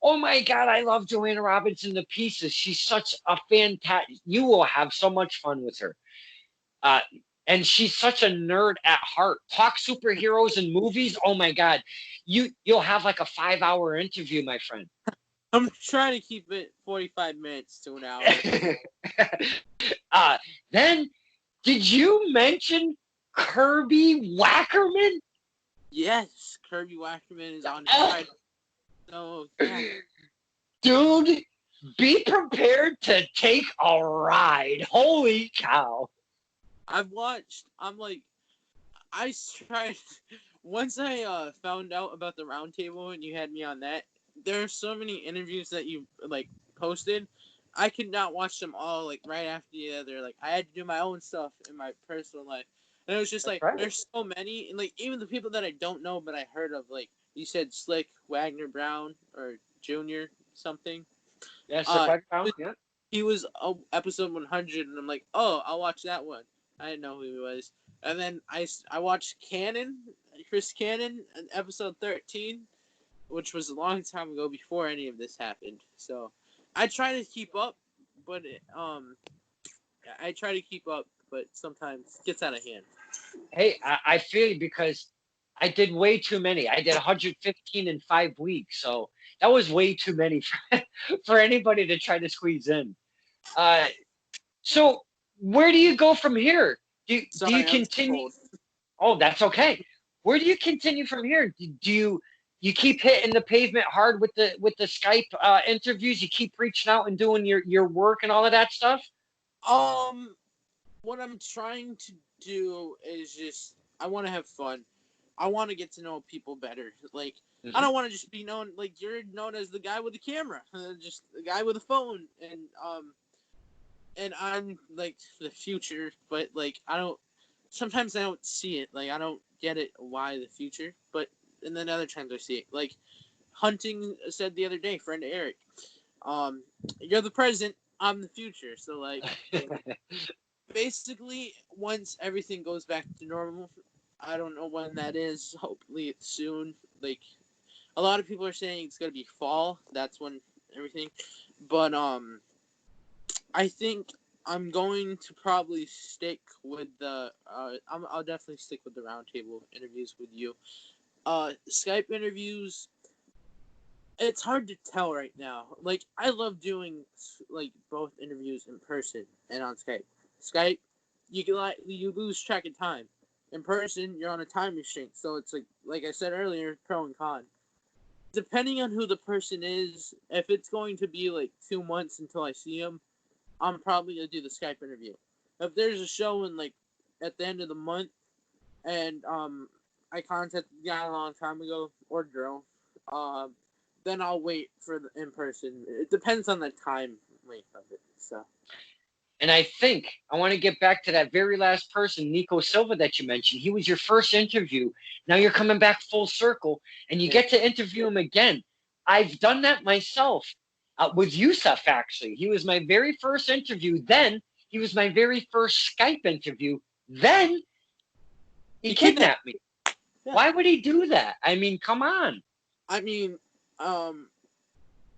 Oh my God, I love Joanna Robinson to pieces. She's such a fantastic. You will have so much fun with her. And she's such a nerd at heart. Talk superheroes and movies. Oh my God, you'll have like a 5-hour interview, my friend. I'm trying to keep it 45 minutes to an hour. Then, did you mention Kirby Wackerman? Yes, Kirby Wackerman is on Friday. So, yeah. Dude, be prepared to take a ride. Holy cow. I tried, once I found out about the roundtable and you had me on that, there are so many interviews that you, posted. I could not watch them all, right after the other. I had to do my own stuff in my personal life. And it was just, Right. There's so many. And, even the people that I don't know but I heard of, you said Slick, Wagner Brown, or Junior something. Yeah, Slick Brown, yeah. He was episode 100, and I'm like, oh, I'll watch that one. I didn't know who he was. And then I watched Chris Cannon, in episode 13, which was a long time ago before any of this happened. So I try to keep up, but sometimes it gets out of hand. Hey, I feel you because I did way too many. I did 115 in 5 weeks, so that was way too many for anybody to try to squeeze in. So where do you go from here? Do you continue? Oh, that's okay. Where do you continue from here? Do you keep hitting the pavement hard with the Skype interviews? You keep reaching out and doing your work and all of that stuff? What I'm trying to do is just, I want to have fun. I want to get to know people better. I don't want to just be known, you're known as the guy with the camera, just the guy with the phone, and I'm the future, but sometimes I don't see it. I don't get it why the future, and then other times I see it. Hunting said the other day, friend Eric, you're the present, I'm the future. So basically, once everything goes back to normal, I don't know when that is. Hopefully it's soon. A lot of people are saying it's gonna be fall. That's when everything. But I think I'm going to probably stick with the. I'll definitely stick with the roundtable interviews with you. Skype interviews. It's hard to tell right now. I love doing both interviews in person and on Skype. Skype, you lose track of time. In person, you're on a time restraint, so it's like I said earlier, pro and con. Depending on who the person is, if it's going to be 2 months until I see them, I'm probably gonna do the Skype interview. If there's a show in at the end of the month, and I contacted the guy a long time ago or girl, then I'll wait for the in person. It depends on the time length of it. So. And I think I want to get back to that very last person, Nico Silva, that you mentioned. He was your first interview. Now you're coming back full circle, and you get to interview him again. I've done that myself with Yusuf, actually. He was my very first interview. Then he was my very first Skype interview. Then he kidnapped me. Yeah. Why would he do that? I mean, come on. I mean,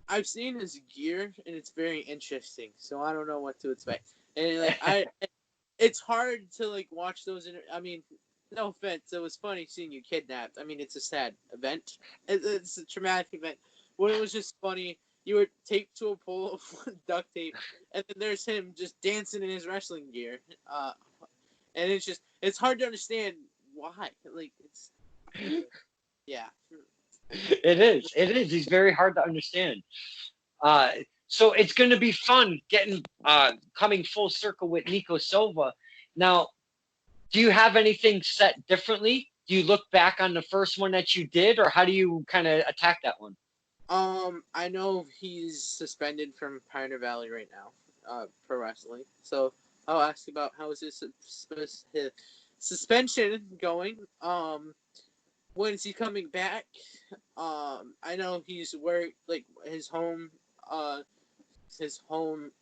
I've seen his gear and it's very interesting, so I don't know what to expect. And like it's hard to like watch those. I mean, no offense, it was funny seeing you kidnapped. I mean, it's a sad event. It's a traumatic event. When it was just funny, you were taped to a pole with duct tape, and then there's him just dancing in his wrestling gear. And it's hard to understand why. Like it's yeah. It is. It is. He's very hard to understand. Uh, so it's going to be fun getting coming full circle with Nico Silva. Now, do you have anything set differently? Do you look back on the first one that you did, or how do you kind of attack that one? I know he's suspended from Pioneer Valley right now, pro wrestling. So I'll ask about how is his suspension going. When is he coming back? I know he's worked like his home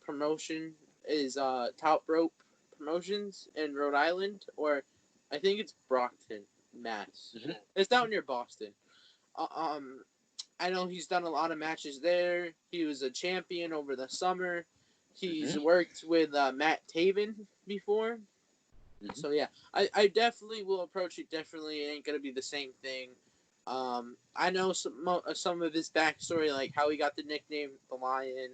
promotion is Top Rope Promotions in Rhode Island, or I think it's Brockton, Mass. Mm-hmm. It's down near Boston. I know he's done a lot of matches there. He was a champion over the summer. He's worked with Matt Taven before. Mm-hmm. So yeah, I definitely will approach it differently. It ain't gonna be the same thing. I know some of his backstory, like how he got the nickname the Lion,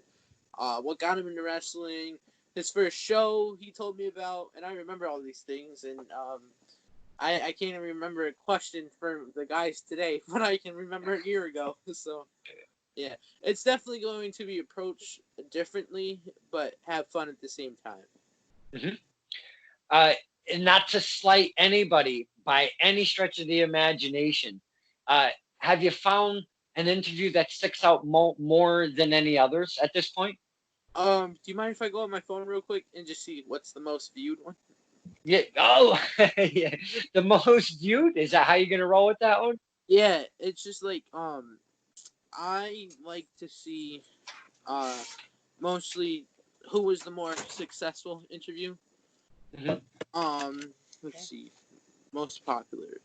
what got him into wrestling, his first show he told me about, and I remember all these things. And I can't even remember a question from the guys today, but I can remember a year ago. So yeah, it's definitely going to be approached differently, but have fun at the same time. Mm-hmm. And not to slight anybody by any stretch of the imagination, have you found an interview that sticks out more than any others at this point? Do you mind if I go on my phone real quick and just see what's the most viewed one? Yeah. Oh, yeah. The most viewed? Is that how you're gonna roll with that one? Yeah, it's just like I like to see mostly who was the more successful interview. Mm-hmm. Let's see, most popular.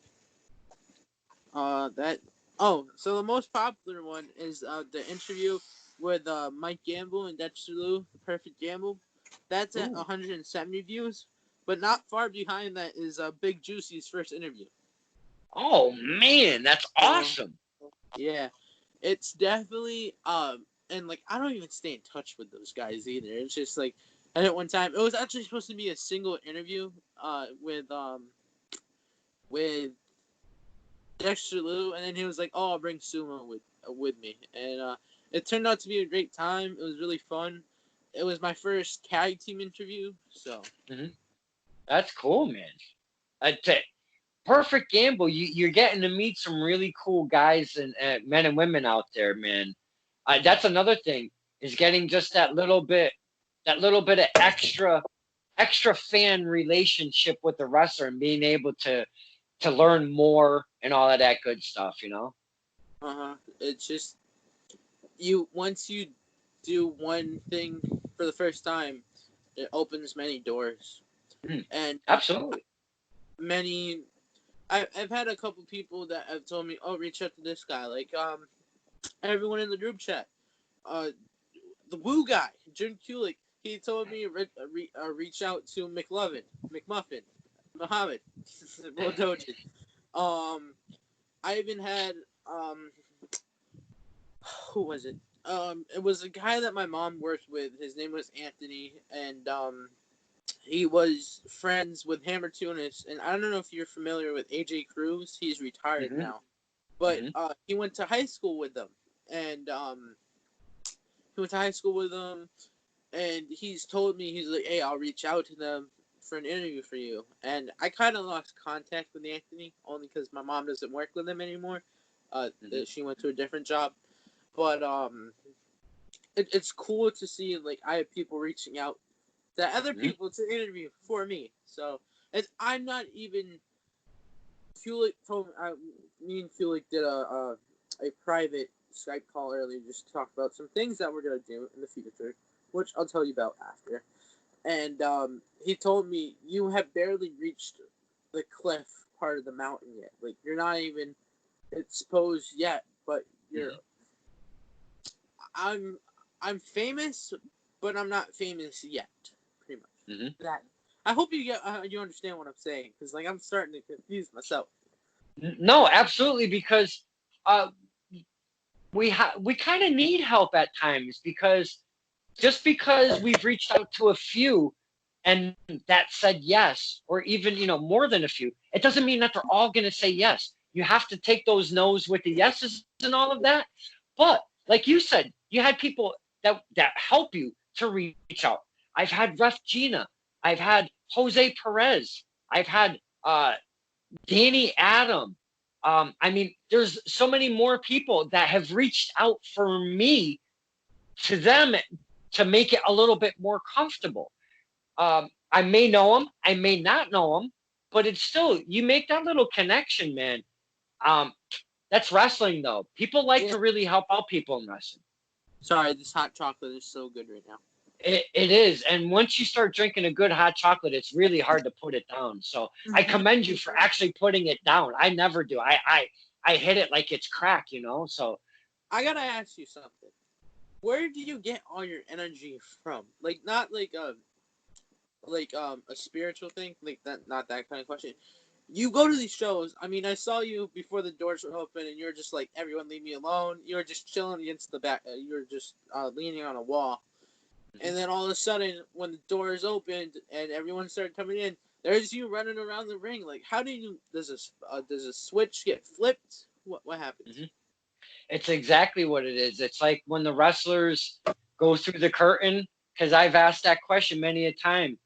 So the most popular one is the interview with Mike Gamble and Dexter Lou, the Perfect Gamble. That's at 170 views, but not far behind that is Big Juicy's first interview. Oh man, that's awesome. Yeah, it's definitely and like I don't even stay in touch with those guys either. It's just like, and at one time it was actually supposed to be a single interview with Dexter Lou, and then he was like, "Oh, I'll bring Sumo with me," and it turned out to be a great time. It was really fun. It was my first tag team interview, so that's cool, man. Perfect Gamble. You're getting to meet some really cool guys and men and women out there, man. That's another thing, is getting just that little bit of extra fan relationship with the wrestler and being able to learn more and all of that good stuff, you know? It's just once you do one thing for the first time, it opens many doors. And absolutely. I've had a couple people that have told me, "Oh, reach out to this guy." Like everyone in the group chat, the Woo guy, Jim Kulik, he told me reach out to McMuffin, Muhammad, I even had who was it? It was a guy that my mom worked with. His name was Anthony, and he was friends with Hammer Tunis. And I don't know if you're familiar with AJ Cruz. He's retired now, but he went to high school with them, and and he's told me, he's like, "Hey, I'll reach out to them for an interview for you." And I kind of lost contact with Anthony only because my mom doesn't work with him anymore. She went to a different job, but it's cool to see, like, I have people reaching out to other people to interview for me. So I'm not even. Fulick told me and Fulick did a private Skype call earlier just to talk about some things that we're gonna do in the future, which I'll tell you about after. And he told me, you have barely reached the cliff part of the mountain yet. Like, you're not even exposed yet, but you're. I'm famous, but I'm not famous yet. Pretty much. Mhm. That. I hope you understand what I'm saying, because like I'm starting to confuse myself. No, absolutely, because uh, we kind of need help at times, because just because we've reached out to a few and that said yes, or even more than a few, it doesn't mean that they're all going to say yes. You have to take those no's with the yeses and all of that. But like you said, you had people that help you to reach out. I've had Ref Gina, I've had Jose Perez, I've had Danny Adam. I mean, there's so many more people that have reached out for me to them to make it a little bit more comfortable. I may know them, I may not know them, but it's still, you make that little connection, man. Um, that's wrestling, though. People like Yeah. to really help out people in wrestling. Sorry, this hot chocolate is so good right now. It is, and once you start drinking a good hot chocolate, it's really hard to put it down. So I commend you for actually putting it down. I never do. I hit it like it's crack, So I gotta ask you something. Where do you get all your energy from? Like, not like a spiritual thing, like that, not that kind of question. You go to these shows. I mean, I saw you before the doors were open, and you're just like, everyone leave me alone. You're just chilling against the back. You're just leaning on a wall. And then all of a sudden, when the doors opened and everyone started coming in, there's you running around the ring. Like, how do you? Does a switch get flipped? What happens? Mhm. It's exactly what it is. It's like when the wrestlers go through the curtain, because I've asked that question many a time.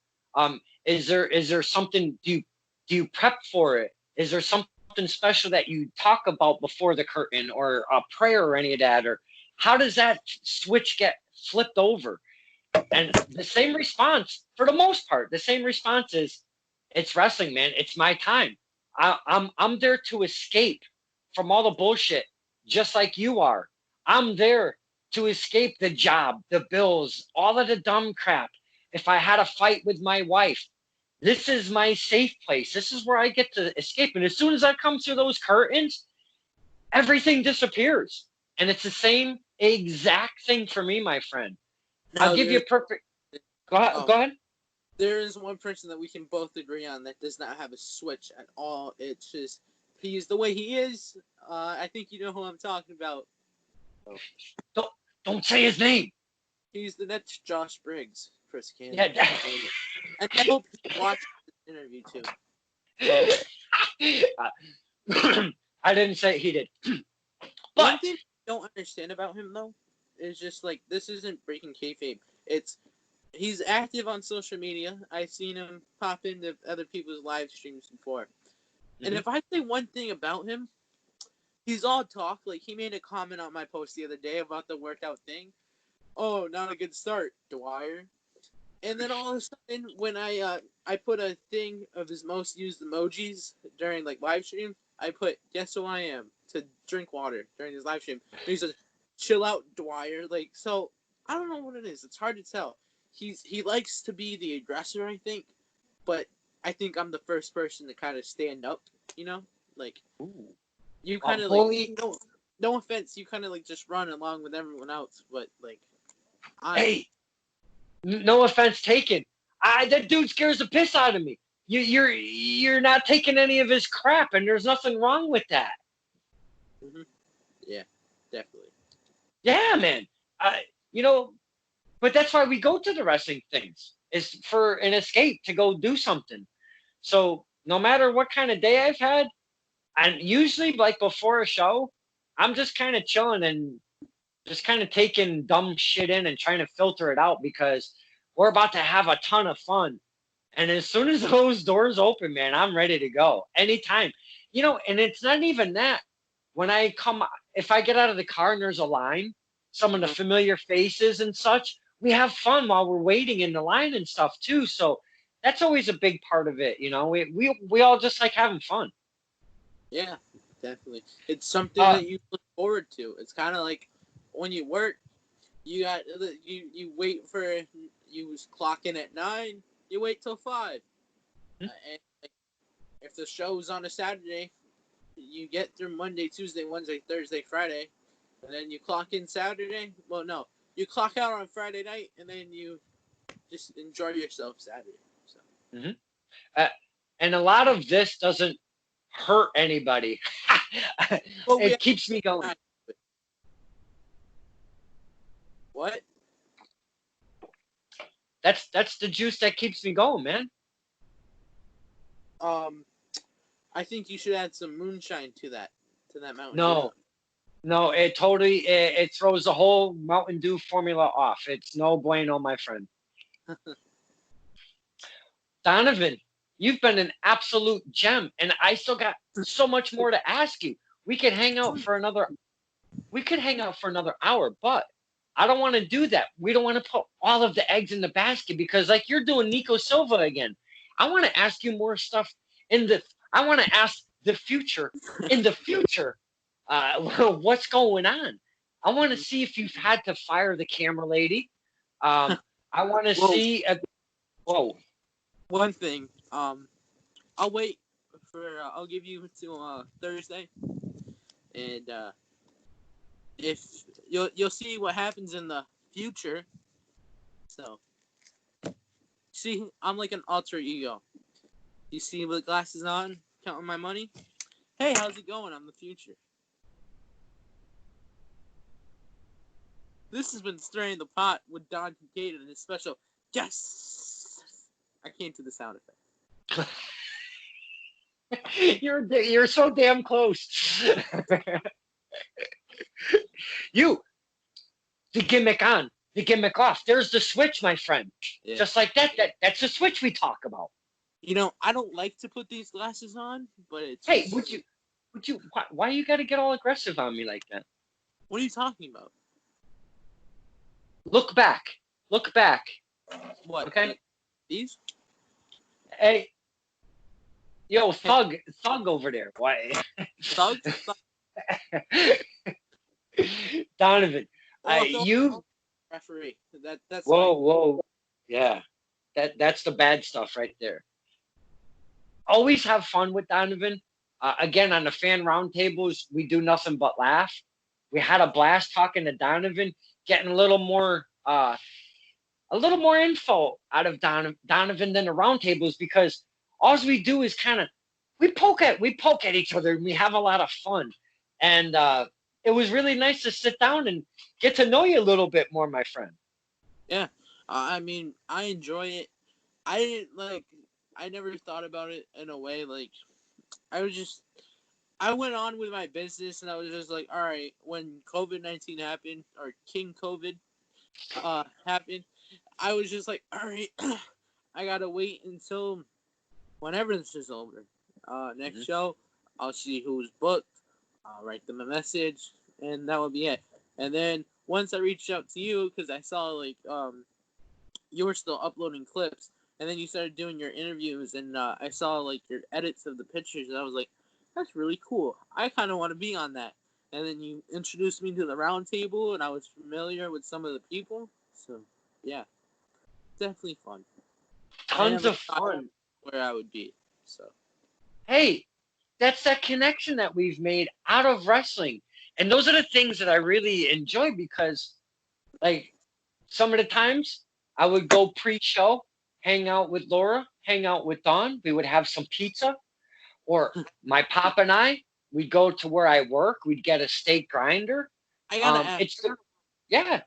Is there something, do you prep for it? Is there something special that you talk about before the curtain, or a prayer or any of that? Or how does that switch get flipped over? And the same response, for the most part, the same response is, it's wrestling, man. It's my time. I'm there to escape from all the bullshit, just like you are. I'm there to escape the job, the bills, all of the dumb crap. If I had a fight with my wife, this is my safe place. This is where I get to escape. And as soon as I come through those curtains, everything disappears. And it's the same exact thing for me, my friend. I'll Now give you a perfect. Go ahead. Go ahead. there is one person that we can both agree on that does not have a switch at all. It's just he's the way he is. I think you know who I'm talking about. Don't say his name. He's the next Josh Briggs, Chris Cannon. Yeah. And I hope he watches this interview too. I didn't say he did. One But thing I don't understand about him though is just like this isn't breaking kayfabe. It's he's active on social media. I've seen him pop into other people's live streams before. And if I say one thing about him, he's all talk. Like he made a comment on my post the other day about the workout thing. Oh, not a good start, Dwyer. And then all of a sudden, when I put a thing of his most used emojis during like live stream, I put guess who I am to drink water during his live stream. And he says, "Chill out, Dwyer." Like so, I don't know what it is. It's hard to tell. He likes to be the aggressor, I think, but I think I'm the first person to kind of stand up. You know, like you kind of like no offense, you kind of like just run along with everyone else, but like hey, no offense taken. That dude scares the piss out of me. You're not taking any of his crap, and there's nothing wrong with that. Mm-hmm. Yeah, definitely. Yeah, man. You know, but that's why we go to the wrestling things, is for an escape, to go do something. So no matter what kind of day I've had, and usually like before a show, I'm just kind of chilling and just kind of taking dumb shit in and trying to filter it out, because we're about to have a ton of fun. And as soon as those doors open, man, I'm ready to go anytime. And it's not even that. When I come, if I get out of the car and there's a line, some of the familiar faces and such, we have fun while we're waiting in the line and stuff too. So that's always a big part of it. We all just like having fun. Yeah, definitely. It's something that you look forward to. It's kind of like when you work, you got you wait for you clock in at 9, you wait till 5, and like, if the show's on a Saturday, you get through Monday, Tuesday, Wednesday, Thursday, Friday, And then you clock in Saturday. Well, no, you clock out on Friday night, and then you just enjoy yourself Saturday. So. Mm-hmm. And a lot of this doesn't hurt anybody. Well, It keeps me going. What? That's the juice that keeps me going, man. I think you should add some moonshine to that Mountain No, no, it totally it throws the whole Mountain Dew formula off. It's no bueno, my friend. Donovan, you've been an absolute gem, and I still got so much more to ask you. We could hang out for another hour, but I don't want to do that. We don't want to put all of the eggs in the basket because, like, you're doing Nico Silva again. I want to ask you more stuff I want to ask the future in the future. What's going on? I want to see if you've had to fire the camera lady. I want to see. Whoa. One thing. I'll wait for. I'll give you till Thursday, and if you'll see what happens in the future. So, see, I'm like an alter ego. You see with glasses on, counting my money. Hey, how's it going? I'm the future. This has been Stirring the Pot with Don Kincaid and his special yes. I can't do the sound effect. You're so damn close. You, the gimmick on, the gimmick off. There's the switch, my friend. Yeah. Just like that. That's the switch we talk about. You know, I don't like to put these glasses on, but it's. Hey, would you? Why you got to get all aggressive on me like that? What are you talking about? Look back. Look back. What? Okay. These? Hey. Yo, thug over there. Why? Thug? Donovan, you referee. That's. Whoa. Yeah. That's the bad stuff right there. Always have fun with Donovan. Again, on the fan roundtables, we do nothing but laugh. We had a blast talking to Donovan, getting a little more info out of Donovan than the roundtables because all we do is kind of we poke at each other and we have a lot of fun. And it was really nice to sit down and get to know you a little bit more, my friend. Yeah, I mean, I enjoy it. I never thought about it in a way like I went on with my business and I was just like, all right, when COVID-19 happened or King COVID happened, I was just like, all right, I gotta wait until whenever this is over. Next show, I'll see who's booked. I'll write them a message, and that will be it. And then once I reached out to you, because I saw like you were still uploading clips, and then you started doing your interviews, and I saw like your edits of the pictures, and I was like, that's really cool. I kind of want to be on that. And then you introduced me to the round table, and I was familiar with some of the people. So yeah, definitely fun. Tons of fun. Where I would be. So. Hey, that's that connection that we've made out of wrestling. And those are the things that I really enjoy because, like, some of the times I would go pre-show, hang out with Laura, hang out with Dawn. We would have some pizza. Or my pop and I, we'd go to where I work. We'd get a steak grinder. I gotta ask. Yeah.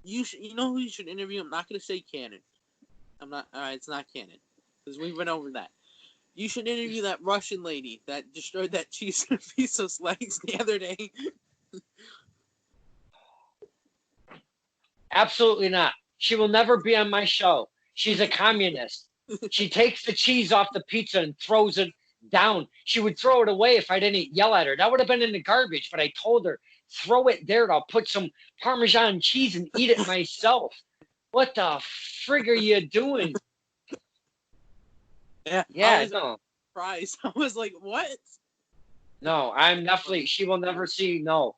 You know who you should interview? I'm not gonna say Cannon. I'm not. All right, it's not Cannon because we went over that. You should interview that Russian lady that destroyed that cheese and Bezos legs the other day. Absolutely not. She will never be on my show. She's a communist. She takes the cheese off the pizza and throws it down. She would throw it away if I didn't yell at her. That would have been in the garbage, but I told her, throw it there. I'll put some Parmesan cheese and eat it myself. What the frig are you doing? Yeah. No. Surprised. I was like, what? No, I'm definitely. She will never see. No,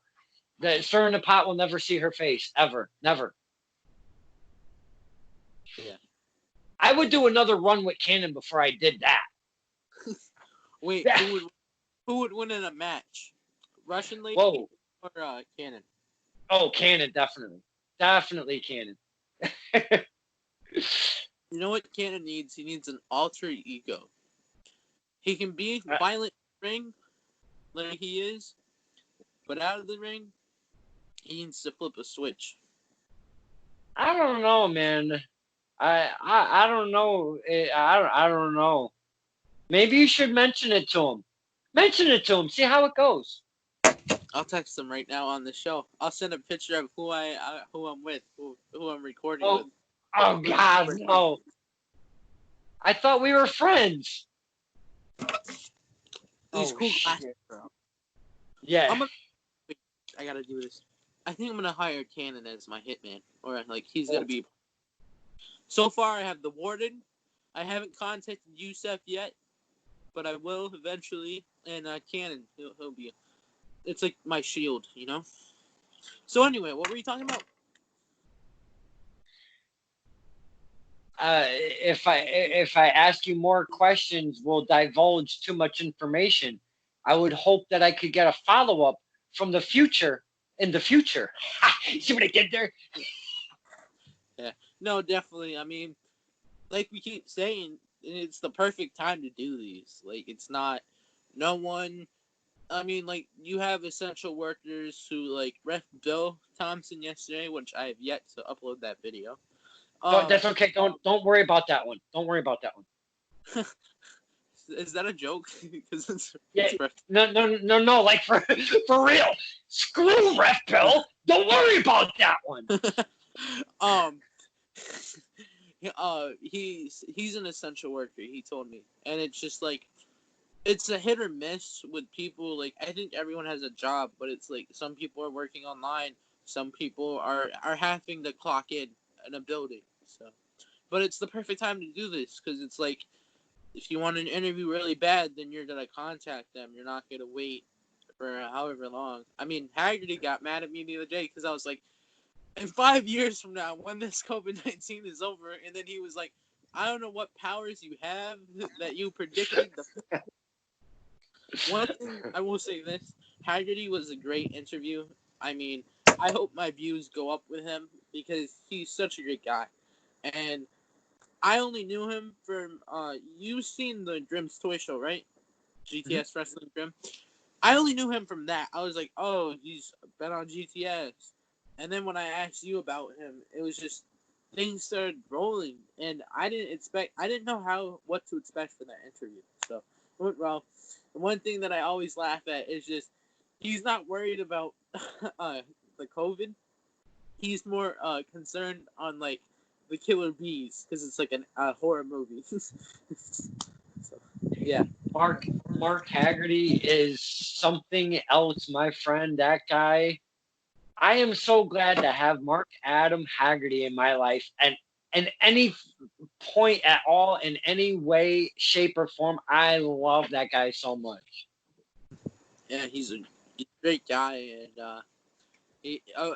the Stirring the Pot will never see her face ever. Never. Yeah. I would do another run with Cannon before I did that. Wait, who would win in a match? Russian lady or Cannon? Oh, Cannon, definitely. Definitely Cannon. You know what Cannon needs? He needs an alter ego. He can be violent in the ring like he is, but out of the ring, he needs to flip a switch. I don't know, man. I don't know. I don't know. Maybe you should mention it to him. Mention it to him. See how it goes. I'll text him right now on the show. I'll send a picture of who I'm with, who I'm recording with. Oh God, no! I thought we were friends. These cool glasses, bro. Yeah. I gotta do this. I think I'm gonna hire Cannon as my hitman, or like he's gonna be. So far, I have the Warden. I haven't contacted Yusef yet, but I will eventually. And Cannon, he'll be. It's like my shield, you know. So anyway, what were you talking about? If I ask you more questions, will divulge too much information. I would hope that I could get a follow up from the future in the future. See what I did there? Yeah. No, definitely. I mean, like we keep saying, it's the perfect time to do these. Like, it's not. No one. I mean, like, you have essential workers who, like, ref Bill Thompson yesterday, which I have yet to upload that video. That's okay. Don't worry about that one. Don't worry about that one. Is that a joke? Because it's no. Like for real. Screw Ref Bill. Don't worry about that one. He's an essential worker. He told me, and it's just like. It's a hit or miss with people. Like, I think everyone has a job, but it's like some people are working online, some people are having to clock in a building. So, but it's the perfect time to do this because it's like if you want an interview really bad, then you're gonna contact them. You're not gonna wait for however long. I mean, Haggerty got mad at me the other day because I was like, in 5 years from now, when this COVID-19 is over, and then he was like, I don't know what powers you have that you predicted the. One thing I will say this, Haggerty was a great interview. I mean, I hope my views go up with him because he's such a great guy. And I only knew him from, you've seen the Grimm's Toy Show, right? GTS Wrestling Grimm. I only knew him from that. I was like, oh, he's been on GTS. And then when I asked you about him, it was just, things started rolling. And I didn't know what to expect for that interview. So, it went well. One thing that I always laugh at is just he's not worried about the COVID. He's more concerned on like the killer bees because it's like a horror movie. So, yeah. Mark Haggerty is something else, my friend. That guy. I am so glad to have Mark Adam Haggerty in my life, and any point at all, in any way, shape, or form, I love that guy so much. Yeah, he's a great guy, and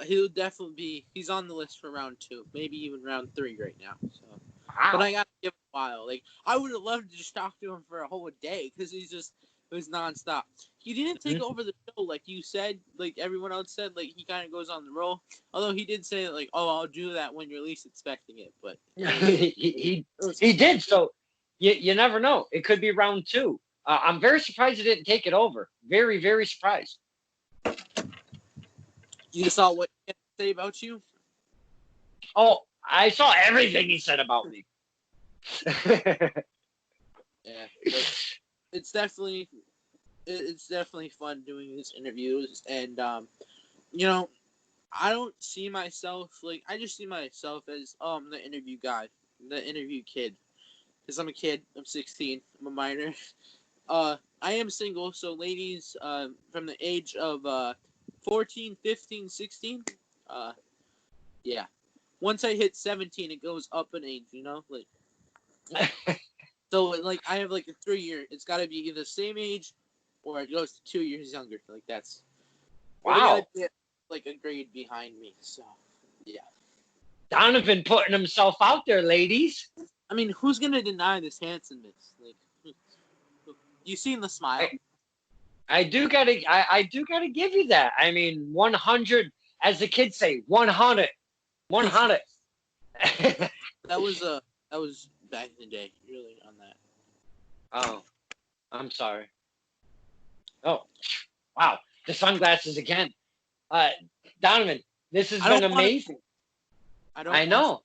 he'll definitely be. He's on the list for round 2, maybe even round 3 right now. So, wow. But I gotta give it a while. Like I would have loved to just talk to him for a whole day because it was nonstop. He didn't take over the show like you said, like everyone else said. Like he kind of goes on the roll. Although he did say like, "Oh, I'll do that when you're least expecting it." But he did. So you never know. It could be round 2. I'm very surprised he didn't take it over. Very, very surprised. You saw what he had to say about you? Oh, I saw everything he said about me. Yeah, it's definitely fun doing these interviews, and you know, I don't see myself like I just see myself as the interview guy, the interview kid, because I'm a kid. I'm 16. I'm a minor. I am single, so ladies from the age of 14, 15, 16, yeah. Once I hit 17, it goes up in age, you know? Like so like I have like a 3-year, it's gotta be either the same age or it goes to 2 years younger. Like that's wow. Like a grade behind me, so yeah. Donovan putting himself out there, ladies. I mean, who's gonna deny this handsomeness? Like you seen the smile. I do gotta give you that. I mean, 100. as the kids say, 100. 100. That was back in the day, really, on that. Oh, I'm sorry. Oh, wow. The sunglasses again. Donovan, this has been amazing. I know.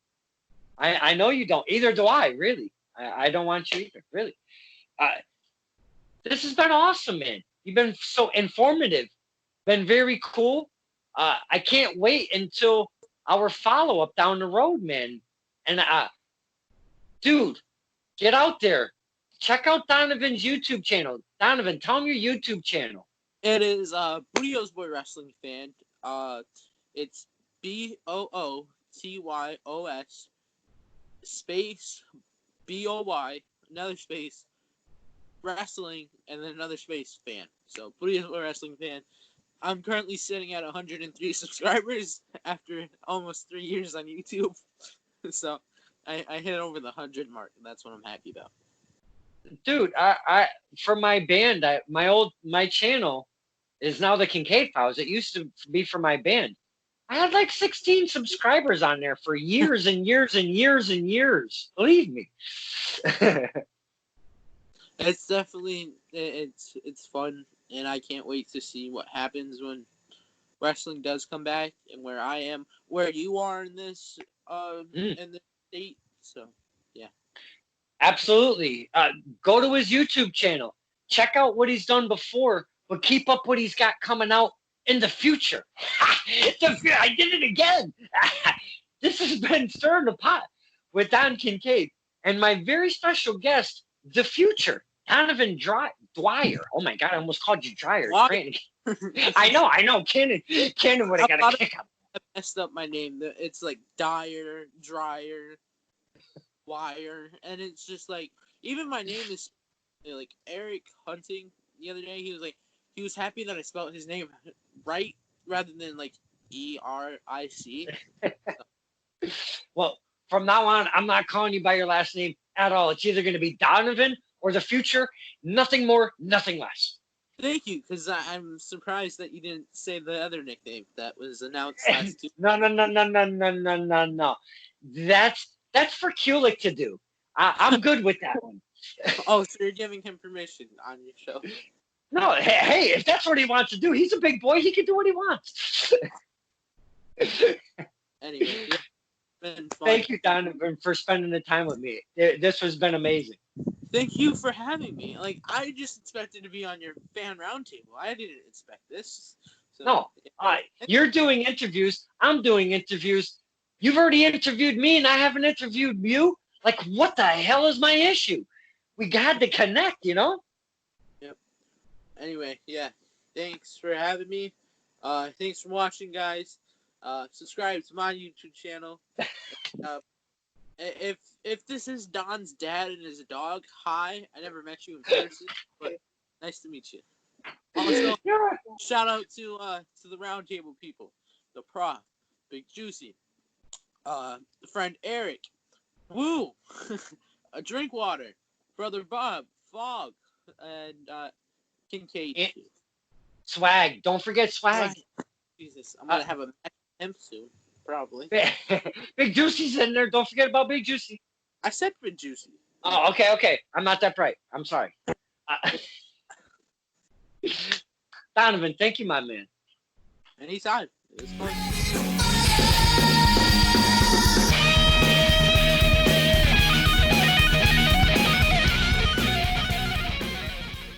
I know you don't. Either do I, really. I don't want you either, really. This has been awesome, man. You've been so informative. Been very cool. I can't wait until our follow-up down the road, man. And, dude, get out there. Check out Donovan's YouTube channel. Donovan, tell him your YouTube channel. It is Bootyos Boy Wrestling Fan. It's BOOTYOS space BOY another space wrestling and then another space fan. So Bootyos Boy Wrestling Fan. I'm currently sitting at 103 subscribers after almost 3 years on YouTube. So I hit over the 100 mark, and that's what I'm happy about. Dude, I for my band, my channel is now the Kincaid Files. It used to be for my band. I had like 16 subscribers on there for years and years and years and years. Believe me. It's definitely it's fun, and I can't wait to see what happens when wrestling does come back and where I am, where you are in this in the state. So yeah. Absolutely. Go to his YouTube channel. Check out what he's done before, but keep up what he's got coming out in the future. I did it again. This has been Stirring the Pot with Don Kincaid and my very special guest, the future, Donovan Dwyer. Oh my God, I almost called you Dryer. I know. Cannon would have got a kick out. I messed up my name. It's like Dyer, Dryer, Wire, and it's just like, even my name is like Eric Hunting. The other day he was happy that I spelled his name right rather than like ERIC. Well, from now on, I'm not calling you by your last name at all. It's either going to be Donovan or the future. Nothing more, nothing less. Thank you, because I'm surprised that you didn't say the other nickname that was announced last Tuesday. No. That's for Kulik to do. I'm good with that one. Oh, so you're giving him permission on your show? No, hey, if that's what he wants to do, he's a big boy. He can do what he wants. Anyway, yeah, been fun. Thank you, Donovan, for spending the time with me. This has been amazing. Thank you for having me. Like, I just expected to be on your fan roundtable. I didn't expect this. So, no, you're doing interviews. I'm doing interviews. You've already interviewed me, and I haven't interviewed you. Like, what the hell is my issue? We got to connect, you know? Yep. Anyway, yeah. Thanks for having me. Thanks for watching, guys. Subscribe to my YouTube channel. If this is Don's dad and his dog, hi. I never met you in person, but nice to meet you. Also, shout out to the roundtable people, the Prof, Big Juicy, friend Eric, Woo, a Drink Water, Brother Bob, Fog, and Kincaid. Swag. Don't forget Swag. Jesus, I'm gonna have a match with him soon, probably. Big Juicy's in there. Don't forget about Big Juicy. I said Big Juicy. Oh, okay. I'm not that bright. I'm sorry. Donovan, thank you, my man. Anytime. It was fun.